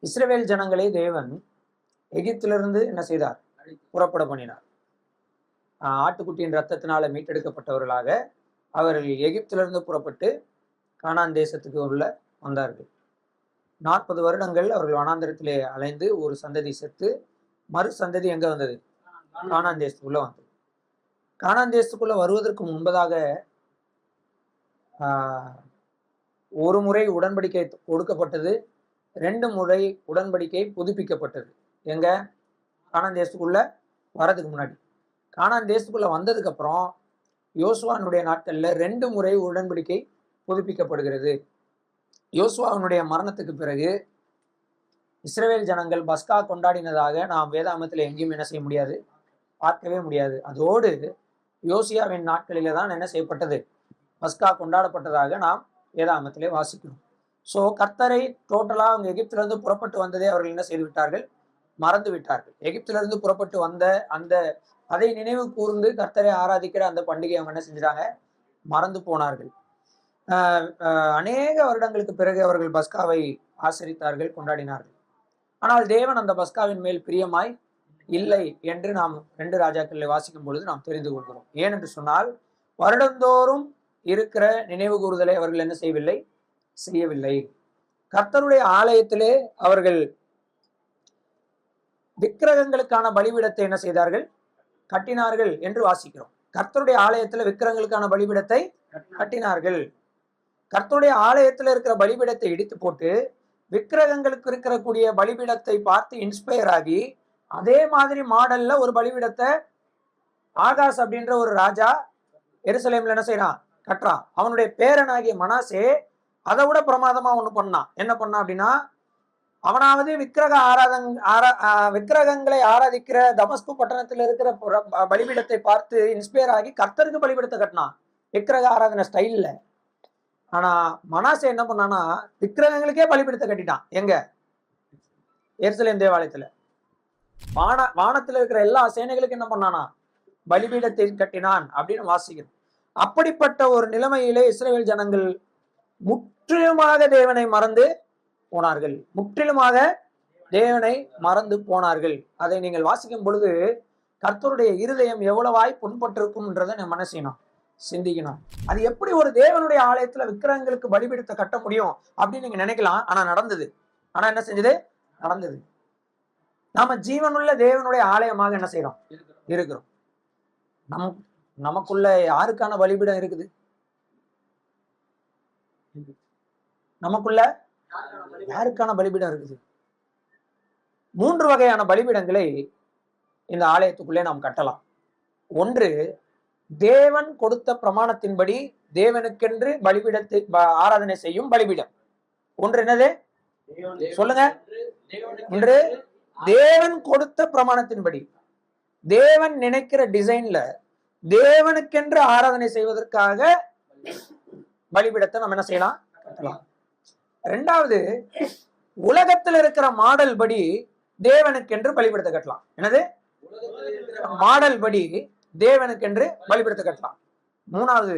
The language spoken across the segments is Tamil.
இஸ்ரவேல் ஜனங்களை தேவன் எகிப்திலிருந்து என்ன செய்தார்? புறப்பட பண்ணினார். ஆட்டுக்குட்டியின் ரத்தத்தினால மீட்டெடுக்கப்பட்டவர்களாக அவர்கள் எகிப்திலிருந்து புறப்பட்டு கானான் தேசத்துக்கு உள்ள வந்தார்கள். 40 வருடங்கள் அவர்கள் வனாந்திரத்திலே அலைந்து ஒரு சந்ததி செத்து மறு சந்ததி எங்க வந்தது? கானான் தேசத்துக்குள்ள வந்தது. கானான் தேசத்துக்குள்ள வருவதற்கு முன்பதாக ஒரு முறை உடன்படிக்கை கொடுக்கப்பட்டது, 2 முறை உடன்படிக்கை புதுப்பிக்கப்பட்டது. எங்க? கானான் தேசத்துக்குள்ள வரதுக்கு முன்னாடி. கானான் தேசத்துக்குள்ள வந்ததுக்கு அப்புறம் யோசுவானுடைய நாட்கள்ல 2 முறை உடன்படிக்கை புதுப்பிக்கப்படுகிறது. யோசுவாவினுடைய மரணத்துக்கு பிறகு இஸ்ரவேல் ஜனங்கள் பஸ்கா கொண்டாடினதாக நாம் வேதாகமத்தில் எங்கேயும் என்ன செய்ய முடியாது, பார்க்கவே முடியாது. அதோடு யோசியாவின் நாட்களிலே தான் என்ன செய்யப்பட்டது? பஸ்கா கொண்டாடப்பட்டதாக நாம் வேதாகமத்திலே வாசிக்கிறோம். ஸோ கர்த்தரை டோட்டலா அவங்க எகிப்திலிருந்து புறப்பட்டு வந்ததே அவர்கள் என்ன செய்து விட்டார்கள்? மறந்து விட்டார்கள். எகிப்திலிருந்து புறப்பட்டு வந்த அந்த அதை நினைவு கூர்ந்து கர்த்தரை ஆராதிக்கிற அந்த பண்டிகை அவங்க என்ன செஞ்சிட்டாங்க? மறந்து போனார்கள். அநேக வருடங்களுக்கு பிறகு அவர்கள் பஸ்காவை ஆசரித்தார்கள், கொண்டாடினார்கள். ஆனால் தேவன் அந்த பஸ்காவின் மேல் பிரியமாய் இல்லை என்று நாம் 2 ராஜாக்களை வாசிக்கும் பொழுது நாம் தெரிந்து கொள்கிறோம். ஏனென்று சொன்னால் வருடந்தோறும் இருக்கிற நினைவு கூறுதலை அவர்கள் என்ன செய்யவில்லை. கர்த்தருடைய ஆலயத்திலே அவர்கள் விக்கிரகங்களுக்கான பலிபீடத்தை என்ன செய்தார்கள்? கட்டினார்கள் என்று வாசிக்கிறோம். கர்த்தருடைய ஆலயத்துல விக்கிரகங்களுக்கான பலிபீடத்தை கட்டினார்கள். கர்த்தருடைய ஆலயத்துல இருக்கிற பலிபீடத்தை இடித்து போட்டு விக்கிரகங்களுக்கு இருக்கக்கூடிய பலிபீடத்தை பார்த்து இன்ஸ்பயர் ஆகி அதே மாதிரி மாடல்ல ஒரு பலிபீடத்தை ஆகாஸ் அப்படின்ற ஒரு ராஜா எருசலேம்ல என்ன செய்யறான்? கட்டுறான். அவனுடைய பேரனாகிய மனாசே அதை விட பிரமாதமா ஒண்ணு பண்ணான். என்ன பண்ணான் அப்படின்னா, அவனாவது விக்கிரகங்களை ஆராதிக்கிற தமஸ்கு பட்டணத்தில் இருக்கிற பலிபீடத்தை பார்த்து இன்ஸ்பயர் ஆகி கர்த்தருக்கு பலிபீடத்தை கட்டினான், விக்கிரக ஆராதனை ஸ்டைல்ல. ஆனா மனாசே என்ன பண்ணானா, விக்கிரகங்களுக்கே பலிபீடத்தை கட்டிட்டான். எங்க? எருசலேம் தேவாலயத்துல. வானத்துல இருக்கிற எல்லா சேனைகளுக்கும் என்ன பண்ணானா? பலிபீடத்தை கட்டினான் அப்படின்னு வாசிக்கிறோம். அப்படிப்பட்ட ஒரு நிலைமையிலே இஸ்ரவேல் ஜனங்கள் முற்றிலுமாக தேவனை மறந்து போனார்கள். முற்றிலுமாக தேவனை மறந்து போனார்கள். அதை நீங்கள் வாசிக்கும் பொழுது கர்த்தருடைய இருதயம் எவ்வளவாய் புண்பட்டிருக்கும்ன்றதை நம்ம என்ன செய்யணும்? சிந்திக்கணும். அது எப்படி ஒரு தேவனுடைய ஆலயத்துல விக்கிரகங்களுக்கு பலிபீடத்தை கட்ட முடியும் அப்படின்னு நீங்க நினைக்கலாம். ஆனா நடந்தது. ஆனா என்ன செஞ்சது? நடந்தது. நாம ஜீவனுள்ள தேவனுடைய ஆலயமாக என்ன செய்யறோம்? இருக்கிறோம். நமக்குள்ள யாருக்கான பலிபீடம் இருக்குது? நமக்குள்ள யாருக்கான பலிபீடம் இருக்குது? 3 வகையான பலிபீடங்களை இந்த ஆலயத்துக்குள்ளே நாம் கட்டலாம். ஒன்று, தேவன் கொடுத்த பிரமாணத்தின்படி தேவனுக்கென்று பலிபீடத்தை ஆராதனை செய்யும் பலிபீடம். ஒன்று என்னது? சொல்லுங்க. ஒன்று, தேவன் கொடுத்த பிரமாணத்தின்படி தேவன் நினைக்கிற டிசைன்ல தேவனுக்கென்று ஆராதனை செய்வதற்காக பலிபீடத்தை நம்ம என்ன செய்யலாம்? கட்டலாம். 2வது, உலகத்தில் இருக்கிற மாடல் படி தேவனுக்கென்று பலிபீடத்தை கட்டலாம். என்னது? மாடல் படி தேவனுக்கென்று பலிபீடத்தை கட்டலாம். 3வது,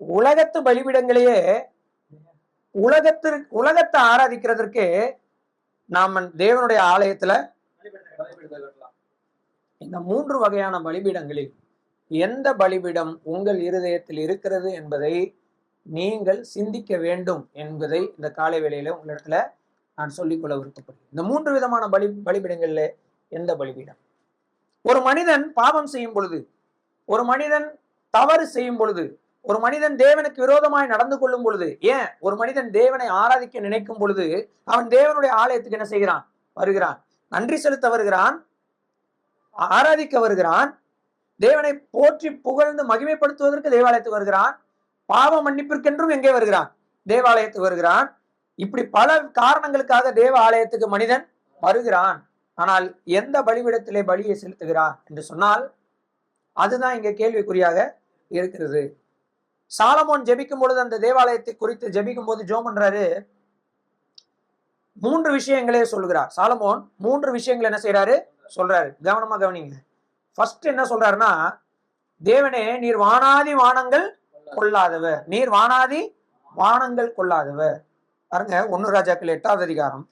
உலகத்து பலிபீடங்களையே உலகத்தை ஆராதிக்கிறதற்கு நாம தேவனுடைய ஆலயத்துல இந்த 3 வகையான பலிபீடங்களில் எந்த பலிபீடம் உங்கள் இருதயத்தில் இருக்கிறது என்பதை நீங்கள் சிந்திக்க வேண்டும் என்பதை இந்த காலை வேளையில உங்களிடத்துல நான் சொல்லிக்கொள்ள விருப்பப்படுகிறேன். இந்த 3 விதமான பலிபீடங்கள்ல எந்த பலிபீடம்? ஒரு மனிதன் பாவம் செய்யும் பொழுது, ஒரு மனிதன் தவறு செய்யும் பொழுது, ஒரு மனிதன் தேவனுக்கு விரோதமாய் நடந்து கொள்ளும் பொழுது, ஏன் ஒரு மனிதன் தேவனை ஆராதிக்க நினைக்கும் பொழுது அவன் தேவனுடைய ஆலயத்துக்கு என்ன செய்கிறான்? வருகிறான். நன்றி செலுத்த வருகிறான், ஆராதிக்க வருகிறான், தேவனை போற்றி புகழ்ந்து மகிமைப்படுத்துவதற்கு தேவாலயத்துக்கு வருகிறான், பாவ மன்னிப்பிற்கென்றும் எங்கே வருகிறான்? தேவாலயத்துக்கு வருகிறான். இப்படி பல காரணங்களுக்காக தேவ ஆலயத்துக்கு மனிதன் வருகிறான். ஆனால் எந்த பலிபீடத்திலே பலியை செலுத்துகிறான் என்று சொன்னால் அதுதான் இங்க கேள்விக்குறியாக இருக்கிறது. சாலமோன் ஜெபிக்கும் பொழுது அந்த தேவாலயத்தை குறித்து ஜெபிக்கும் போது ஜெபம் பண்றாரு. 3 விஷயங்களே சொல்லுகிறார். சாலமோன் 3 விஷயங்கள் என்ன செய்யறாரு? சொல்றாரு. கவனமா கவனிங்க. ஃபர்ஸ்ட் என்ன சொல்றாருன்னா, தேவனே நீர் வானாதி வானங்கள் கொள்ளாதவர், நீர் வானாதி வானங்கள் கொள்ளாதவர். பாருங்க, 1 ராஜாக்கள் 8வது அதிகாரம்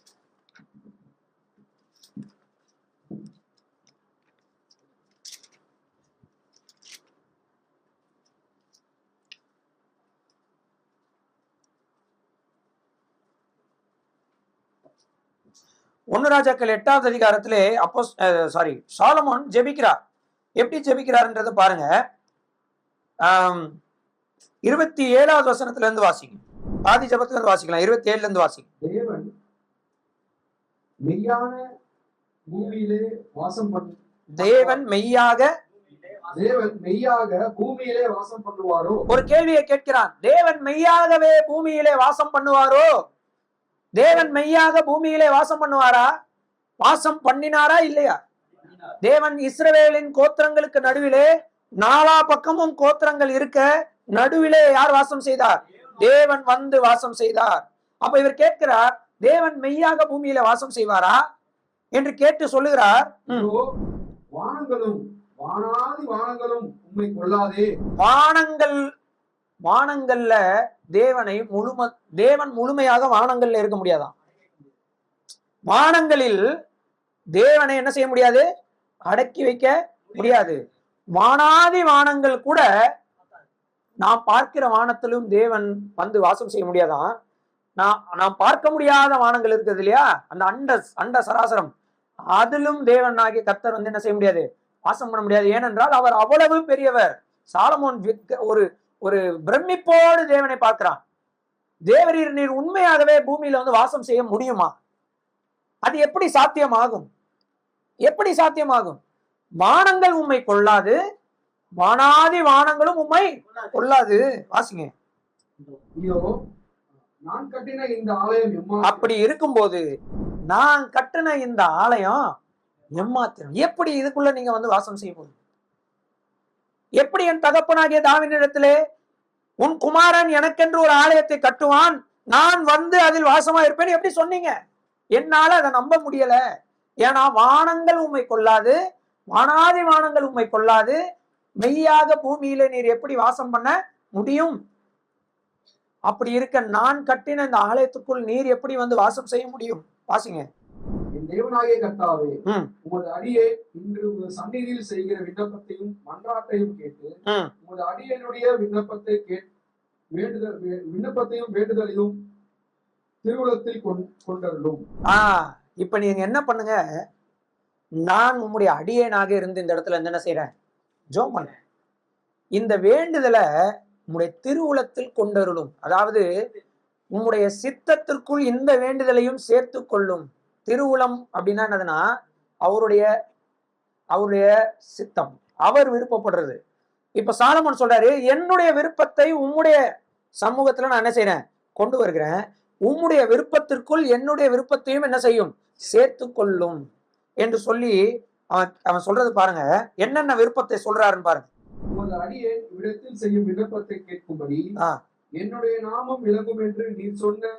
1 ராஜாக்கள் 8வது அதிகாரத்திலே அப்போ சாலமோன் ஜெபிக்கிறார். எப்படி ஜெபிக்கிறார்ன்றதை பாருங்க. 27வது வசனத்துல இருந்து வாசிங்க. பாதி ஜெபத்துல இருந்து வாசிக்கலாம். 27ல இருந்து வாசிங்க. தேவன் மெய்யான பூமியிலே வாசம் பண்ணு தேவன் மெய்யாக பூமியிலே வாசம் பண்ணுவாரோ? ஒரு கேள்வியை கேட்கிறான். தேவன் மெய்யாகவே பூமியிலே வாசம் பண்ணுவாரோ? தேவன் மெய்யாக பூமியிலே வாசம் பண்ணுவாரா? வாசம் பண்ணினாரா இல்லையா? தேவன் இஸ்ரவேலின் கோத்திரங்களுக்கு நடுவிலே 4 பக்கமும் கோத்திரங்கள் இருக்க நடுவிலே யார் வாசம் செய்தார்? தேவன் வந்து வாசம் செய்தார். அப்ப இவர் கேட்கிறார், தேவன் மெய்யாக பூமியில வாசம் செய்வாரா என்று கேட்டு சொல்லுகிறார். வானங்களும் வானாதி வானங்களும் உம்மை கொள்ளாதே. வானங்கள்ல தேவன் முழுமையாக வானங்கள்ல இருக்க முடியாதான். வானங்களில் தேவனை என்ன செய்ய முடியாது? அடக்கி வைக்க முடியாது. வானாதி வானங்கள் கூட நாம் பார்க்கிற வானத்திலும் தேவன் வந்து வாசம் செய்ய முடியாதான். நாம் பார்க்க முடியாத வானங்கள் இருக்குது இல்லையா, அந்த அண்ட சராசரம், அதிலும் தேவன் ஆகிய கர்த்தர் வந்து என்ன செய்ய முடியாது? வாசம் பண்ண முடியாது. ஏனென்றால் அவர் அவ்வளவு பெரியவர். சாலமோன் ஒரு பிரமிப்போடு தேவனை பார்க்கிறான். தேவரீர், நீர் உண்மையாகவே பூமியில வந்து வாசம் செய்ய முடியுமா? அது எப்படி சாத்தியமாகும்? எப்படி சாத்தியமாகும்? வானங்கள் உம்மை கொள்ளாது, வானாதி வானங்களும் உம்மை கொள்ளாது. வாசிங்க. நான் கட்டின இந்த ஆலயம் அப்படி இருக்கும்போது நான் கட்டின இந்த ஆலயம் எம்மாத்திரம். எப்படி இதுக்குள்ள நீங்க வந்து வாசம் செய்ய போறீங்க? எப்படி என் தகப்பனாகிய தாவீதினிடத்திலே உன் குமாரன் எனக்கென்று ஒரு ஆலயத்தை கட்டுவான், நான் வந்து அதில் வாசமா இருப்பேன் எப்படி சொன்னீங்க? என்னால அதை நம்ப முடியல. ஏன்னா வானங்கள் உம்மை கொள்ளாது, வானாதி வானங்கள் உம்மை கொள்ளாது, மெய்யாக பூமியில நீர் எப்படி வாசம் பண்ண முடியும்? அப்படி இருக்க நான் கட்டின இந்த ஆலயத்துக்குள் நீர் எப்படி வந்து வாசம் செய்ய முடியும்? வாசிங்க. என் தேவனாகிய கர்த்தாவே, உமது அடியே இன்று சந்நிதியில் செய்கிற விண்ணப்பத்தையும் மன்றாட்டையும் கேட்டு உமது அடியனுடைய விண்ணப்பத்தையும் வேண்டுதலையும் திருவுளத்தில் கொண்டருளும். இப்ப நீங்க என்ன பண்ணுங்க, நான் உம்முடைய அடியேனாக இருந்து இந்த இடத்துல என்ன செய்யறேன்? ஜெபம் பண்ண. இந்த வேண்டுதலை உம்முடைய திருவுளத்தில் கொண்டருளும். அதாவது உம்முடைய சித்தத்திற்குள் இந்த வேண்டுதலையும் சேர்த்து கொள்ளும். திருவுளம் அப்படின்னா என்னதுன்னா அவருடைய சித்தம், அவர் விருப்பப்படுறது. இப்ப சாலமோன் சொல்றாரு, என்னுடைய விருப்பத்தை உம்முடைய சமூகத்துல நான் என்ன செய்யறேன்? கொண்டு வருகிறேன். உம்முடைய விருப்பத்திற்குள் என்னுடைய விருப்பத்தையும் என்ன செய்யும்? சேர்த்து கொள்ளும் என்று சொல்லி அவன் சொல்றது பாருங்க. என்னென்ன விருப்பத்தை சொல்றாருன்னு பாருங்க. உமது அடியேன் இவ்விடத்தில் செய்யும் விண்ணப்பத்தை கேட்கும்படி என்னுடைய நாமம் விளங்கும் என்று நீர் சொன்ன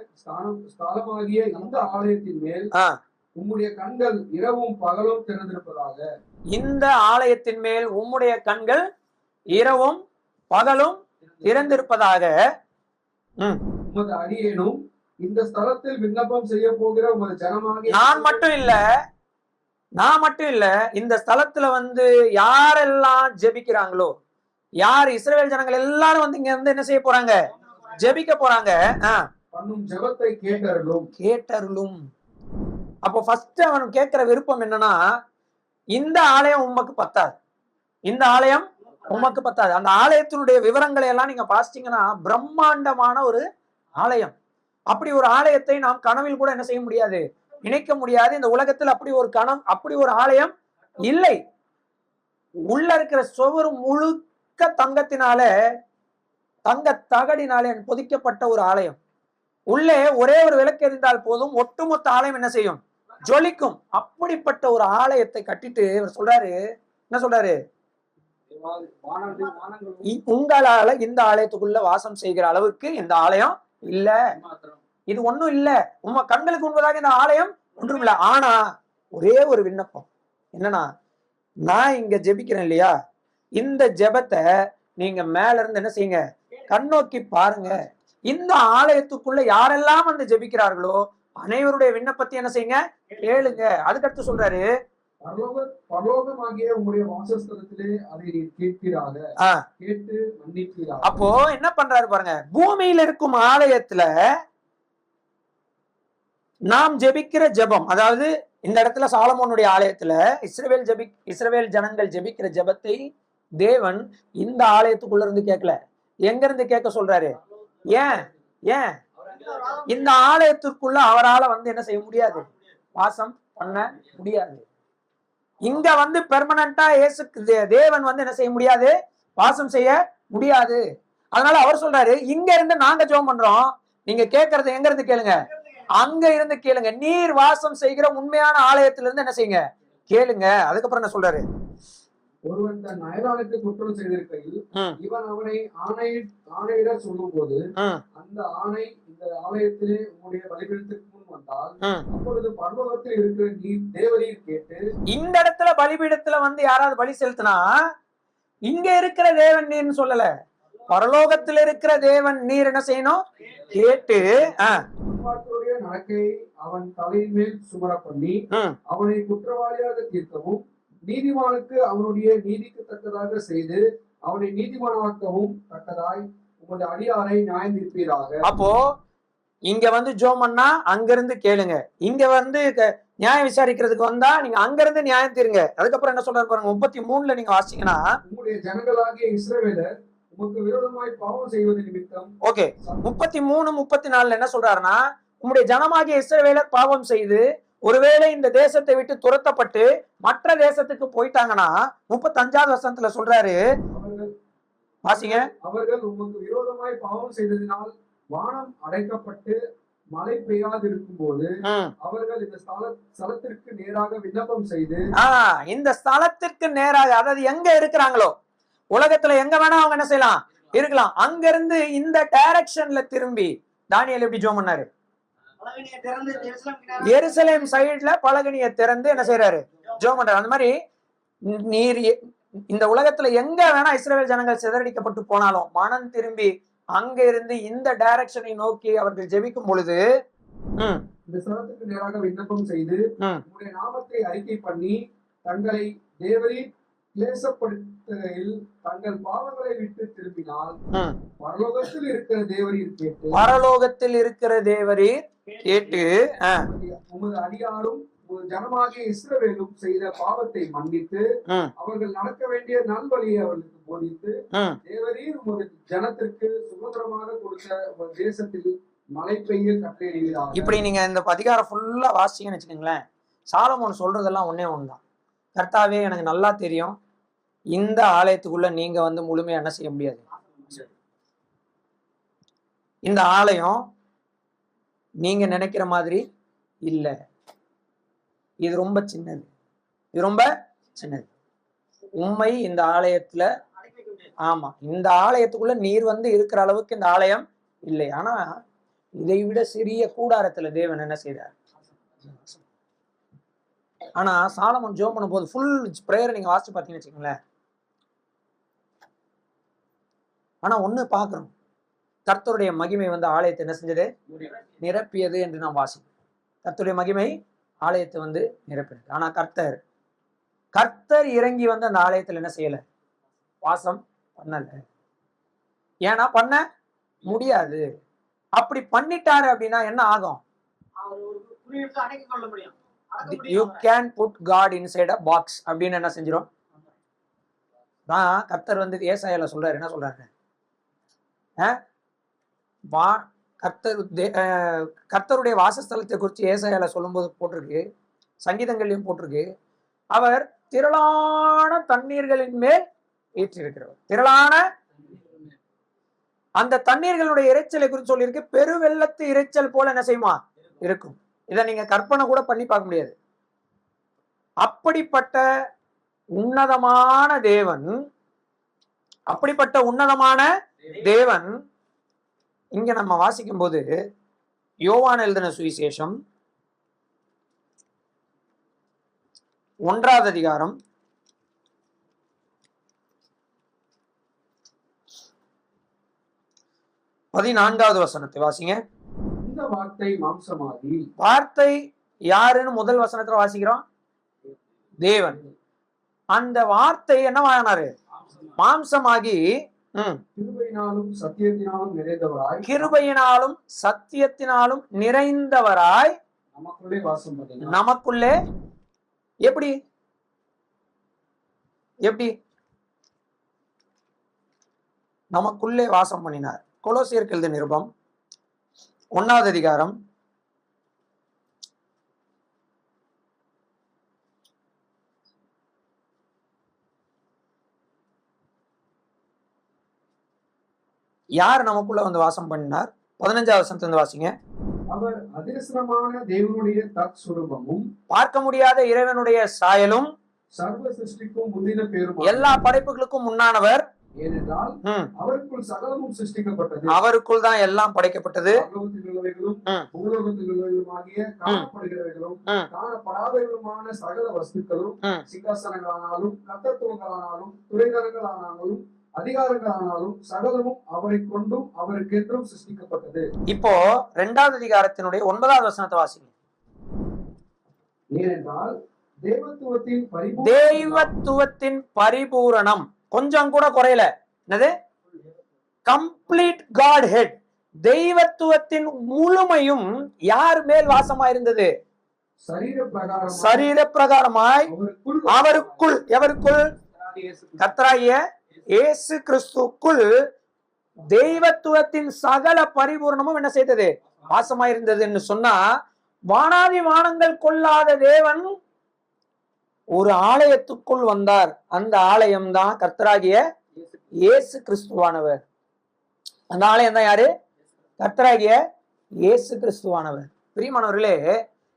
ஸ்தலமாகிய இந்த ஆலயத்தின் மேல் உம்முடைய கண்கள் இரவும் பகலும் திறந்திருப்பதாக. இந்த ஆலயத்தின் மேல் உம்முடைய கண்கள் இரவும் பகலும் திறந்திருப்பதாக. உமது அடியேனும் இந்த ஸ்தலத்தில் விண்ணப்பம் செய்ய போகிற உமது ஜனமாகிய நான் மட்டும் இல்ல இந்த ஸ்தலத்துல வந்து யாரெல்லாம் ஜெபிக்கிறாங்களோ, யார் இஸ்ரவேல் ஜனங்கள் எல்லாரும் வந்து இங்க வந்து என்ன செய்ய போறாங்க? ஜெபிக்க போறாங்க. பண்ணும் ஜெபத்தை கேட்டருளும். அப்போ ஃபர்ஸ்ட் அவன் கேட்கிற விருப்பம் என்னன்னா, இந்த ஆலயம் உமக்கு பத்தாது, இந்த ஆலயம் உமக்கு பத்தாது. அந்த ஆலயத்தினுடைய விவரங்களை எல்லாம் நீங்க பாசிட்டீங்கன்னா பிரம்மாண்டமான ஒரு ஆலயம். அப்படி ஒரு ஆலயத்தை நாம் கனவில் கூட என்ன செய்ய முடியாது? நினைக்க முடியாது. இந்த உலகத்தில் அப்படி ஒரு ஆலயம் இல்லை. உள்ள இருக்கிற சுவர் முழுக்க தங்க தகடினாலே பொதிக்கப்பட்ட ஒரு ஆலயம். உள்ளே ஒரே ஒரு விளக்கு எரிந்தால் போதும், ஒட்டுமொத்த ஆலயம் என்ன செய்யும்? ஜொலிக்கும். அப்படிப்பட்ட ஒரு ஆலயத்தை கட்டிட்டு இவர் சொல்றாரு, என்ன சொல்றாரு? உங்களால இந்த ஆலயத்துக்குள்ள வாசம் செய்கிற அளவுக்கு இந்த ஆலயம் இல்ல, இது ஒண்ணும் இல்ல, உங்க கண்களுக்கு உண்பதாக இந்த ஆலயம் ஒன்றும் இல்ல. ஆனா ஒரே ஒரு விண்ணப்பம் என்னன்னா, நான் இங்க ஜெபிக்கிறேன் இல்லையா, இந்த ஜெபத்தை நீங்க மேல இருந்து என்ன செய்யுங்க? கண்ணோக்கி பாருங்க. இந்த ஆலயத்துக்குள்ள யாரெல்லாம் வந்து ஜெபிக்கிறார்களோ அனைவருடைய விண்ணப்பத்தை என்ன செய்யுங்க? கேளுங்க. அதுக்கடுத்து சொல்றாரு, அப்போ என்ன பண்றாரு பாருங்க, பூமியில இருக்கும் ஆலயத்துல நாம் ஜெபிக்கிற ஜெபம், அதாவது இந்த இடத்துல சாலமோனுடைய ஆலயத்துல இஸ்ரவேல் ஜனங்கள் ஜெபிக்கிற ஜெபத்தை தேவன் இந்த ஆலயத்துக்குள்ள இருந்து கேட்கல. எங்க இருந்து கேட்க சொல்றாரு? ஏன் ஏன் இந்த ஆலயத்திற்குள்ள அவரால் என்ன செய்ய முடியாது? வாசம் பண்ண முடியாது. இங்க பெர்மனண்டா தேவன் என்ன செய்ய முடியாது? வாசம் செய்ய முடியாது. அதனால அவர் சொல்றாரு, இங்க இருந்து நாங்க ஜெபம் பண்றோம், நீங்க கேட்கறது எங்க இருந்து கேளுங்க, அங்க இருந்து கேளுங்க. நீர் வாசம் செய்கிற உண்மையான ஆலயத்திலிருந்து என்ன செய்யுங்க, கேளுங்க. அதுக்கப்புறம் என்ன சொல்றாரு? ஒருவன் தன் அயலானுக்கு குற்றம் செய்திருக்கையில் இவன் அவனை ஆணையிட சொல்லும் போது அந்த ஆணை இந்த ஆலயத்திலே உங்களுடைய பலிபீடத்திற்கு முன் வந்தால் அப்பொழுது பரலோகத்தில் இருக்கிற நீர் தேவரீர் கேட்டு, இந்த இடத்துல பலிபீடத்துல யாராவது பலி செலுத்தினா இங்க இருக்கிற தேவன் நீர்னு சொல்லல, பரலோகத்தில் இருக்கிற தேவன் நீர் என்ன செய்யணும்? கேட்டு நடக்கை அவன் தலையின் மேல் சுமர பண்ணி அவனை குற்றவாளியாக தீர்க்கவும் நீதிமானுக்கு அவனுடைய நீதிக்கு தக்கதாக செய்து அவனை நீதிமானாக்கவும் தக்கதாய் உமது அடியாரை நியாயம் தீர்ப்பீராக. அப்போ இங்க ஜோம் பண்ணா அங்கிருந்து கேளுங்க, இங்க நியாயம் விசாரிக்கிறதுக்கு வந்தா நீங்க அங்கிருந்து நியாயம் தீருங்க. அதுக்கப்புறம் என்ன சொல்றாரு பாருங்க, 33 நீங்க வாசிங்கன்னா, உங்களுடைய ஜனங்களாகிய இஸ்ரவேலர் உமக்கு விரோதமாய் பாவம் செய்வது நிமித்தம். ஓகே, 33 34 என்ன சொல்றாருன்னா, உங்களுடைய ஜனமாகிய இஸ்ரவேலர் பாவம் செய்து ஒருவேளை இந்த தேசத்தை விட்டு துரத்தப்பட்டு மற்ற தேசத்துக்கு போயிட்டாங்கன்னா 35வது வசனத்துல சொல்றாரு, வாசிங்க. அவர்கள் உமக்கு விரோதமாய் பாவம் செய்ததினால் வானம் அடைக்கப்பட்டு மழை பெய்யாதிருக்கும் போது அவர்கள் இந்த ஸ்தலத்திற்கு நேராக விண்ணப்பம் செய்து, இந்த ஸ்தலத்திற்கு நேராக, அதாவது எங்க இருக்கிறாங்களோ உலகத்துல எங்க வேணா அவங்க என்ன செய்யலாம், இருக்கலாம், அங்க இருந்து இந்த டைரக்ஷன்ல திரும்பி தானியேல் எப்படி ஜெபம் பண்ணாரு? எருசலேம் சைடுல பலகனியை திறந்து என்ன செய்யறாரு? ஜெபம் பண்றாரு. அந்த மாதிரி நீர் இந்த உலகத்துல எங்க வேணா இஸ்ரவேல் ஜனங்கள் சிதறடிக்கப்பட்டு போனாலும் மனம் திரும்பி அங்க இருந்து இந்த டைரக்ஷனை நோக்கி அவர்கள் ஜெபிக்கும் பொழுது இந்த ஸ்தலத்துக்கு நேராக விண்ணப்பம் செய்து உங்களுடைய நாமத்தை அறிக்கை பண்ணி தங்களை தேவரீர் கிளேசப்படுத்துகையில் தங்கள் பாவங்களை விட்டு திரும்பினால் பரலோகத்தில் இருக்கிற தேவரீர் கேட்டு, பரலோகத்தில் இருக்கிற தேவரீர் கேட்டு உமது அடியாரும் ஜனமாகிய இஸ்ரவேலும் செய்த பாவத்தை மன்னித்து அவர்கள் நடக்க வேண்டிய நல்வழியை அவர்களுக்கு போதித்து தேவரீர் உமது ஜனத்திற்கு சுதந்திரமாக கொடுத்த தேசத்தில் மழை பெய்ய கட்டளையிடுகிறார். இப்படி நீங்க இந்த அதிகாரம் ஃபுல்லா வாசிங்கன்னு வச்சுக்கோங்களேன், சாலமோன் சொல்றதெல்லாம் ஒன்னே ஒண்ணுதான். கர்த்தாவே, எனக்கு நல்லா தெரியும் இந்த ஆலயத்துக்குள்ள நீங்க முழுமையா என்ன செய்ய முடியாது. இந்த ஆலயம் நீங்க நினைக்கிற மாதிரி இல்ல, இது ரொம்ப சின்னது, இது ரொம்ப சின்னது. உண்மை இந்த ஆலயத்துல, ஆமா, இந்த ஆலயத்துக்குள்ள நீர் இருக்கிற அளவுக்கு இந்த ஆலயம் இல்லை. ஆனா இதை விட சிறிய கூடாரத்துல தேவன் என்ன செய்தார்? ஆனா சாலமோன் ஜெபம் பண்ணும் போது ஃபுல் பிரேயர் நீங்க வாசிச்சு பார்த்தீங்கன்னு வச்சுக்கோங்களேன். ஆனா ஒண்ணு பாக்குறோம், கர்த்தருடைய மகிமை ஆலயத்தை என்ன செஞ்சது? நிரப்பியது என்று நாம் வாசிப்போம். கர்த்தருடைய மகிமை ஆலயத்தை நிரப்பினது. ஆனா கர்த்தர் இறங்கி அந்த ஆலயத்துல என்ன செய்யல? வாசம் பண்ணல. ஏன்னா பண்ண முடியாது. அப்படி பண்ணிட்டாரு அப்படின்னா என்ன ஆகும்? You can put God inside a box அப்படின்னு என்ன செஞ்சிடும்? தான் கர்த்தர் ஏசாயால சொல்றாரு. என்ன சொல்றாரு? கர்த்தருடைய வாசஸ்தலத்தை குறித்து ஏசாயால சொல்லும்போது போட்டிருக்கு, சங்கீதங்களையும் போட்டிருக்கு, அவர் திரளான தண்ணீர்களின் மேல் ஏற்றிருக்கிறவர். திரளான அந்த தண்ணீர்களுடைய இறைச்சலை குறித்து சொல்லியிருக்கு. பெருவெள்ளத்து இறைச்சல் போல என்ன செய்யுமா இருக்கும். இதை நீங்க கற்பனை கூட பண்ணி பார்க்க முடியாது. அப்படிப்பட்ட உன்னதமான தேவன் இங்க நம்ம வாசிக்கும் போது, யோவான் எழுதின சுவிசேஷம் 1வது அதிகாரம் 14வது வசனத்தை வாசிங்க. இந்த வார்த்தை மாம்சமாகி, வார்த்தை யாருன்னு முதல் வசனத்துல வாசிக்கிறோம், தேவன். அந்த வார்த்தை என்னவானாரு? மாம்சமாகி கிருபையினாலும் சத்தியத்தினாலும் நிறைந்தவராய், கிருபையினாலும் சத்தியத்தினாலும் நிறைந்தவராய் நமக்குள்ளே வாசம் பண்ணினார். நமக்குள்ளே எப்படி எப்படி நமக்குள்ளே வாசம் பண்ணினார். கொலோசியருக்கு எழுதிய நிருபம் 1வது அதிகாரம் 'யார் நமக்குள்ள வந்து வாசம் பண்ணினார்? 15வது வசனத்திலிருந்து வாசிங்க. அவர் அதிர்ஷ்டமான தேவனுடைய தற்சுரூபமும் பார்க்க முடியாத இறைவனுடைய சாயலும் சர்வ சிருஷ்டிக்கும் முந்தின பேரும் எல்லா படைப்புகளுக்கும் முன்னானவர். ஏனென்றால் அவருக்குள் சகலமும் சிருஷ்டிக்கப்பட்டது. அவருக்குள் தான் எல்லாம் படைக்கப்பட்டது. பரலோகத்தில் உள்ளவைகளும் பூலோகத்தில் உள்ளவைகளும் ஆகிய காணப்படுகிறவைகளும் காணப்படாதவைகளுமான சகல வஸ்துக்களும் சிங்காசனங்களானாலும் கர்த்தத்துவங்களானாலும் துறைதரங்களானாலும் அதிகாரங்களானாலும் சகலமும் அவரை கொண்டும் அவருக்கென்றும் சிருஷ்டிக்கப்பட்டது. இப்போ 2வது அதிகாரத்தினுடைய 9வது வசனத்தை வாசிங்க. ஏனென்றால் தெய்வத்துவத்தின் பரிபூரணம் கொஞ்சம் கூட குறையல. என்னது? Complete God head. தெய்வத்துவத்தின் முழுமையும் யார் மேல் வாசமா இருந்தது? சரீர பிரகாரமாய் அவருக்குள். எவருக்குள்? கர்த்தராகிய இயேசு கிறிஸ்துக்குள் தெய்வத்துவத்தின் சகல பரிபூர்ணமும் என்ன செய்தது? வாசமாயிருந்ததுன்னு சொன்னா, வானாதி வானங்கள் கொள்ளாத தேவன் ஒரு ஆலயத்துக்குள் வந்தார். அந்த ஆலயம் தான் கர்த்தராகிய இயேசு கிறிஸ்துவானவர். அந்த ஆலயம் தான் யாரு? கர்த்தராகிய இயேசு கிறிஸ்துவானவர். பிரியமானவர்களே,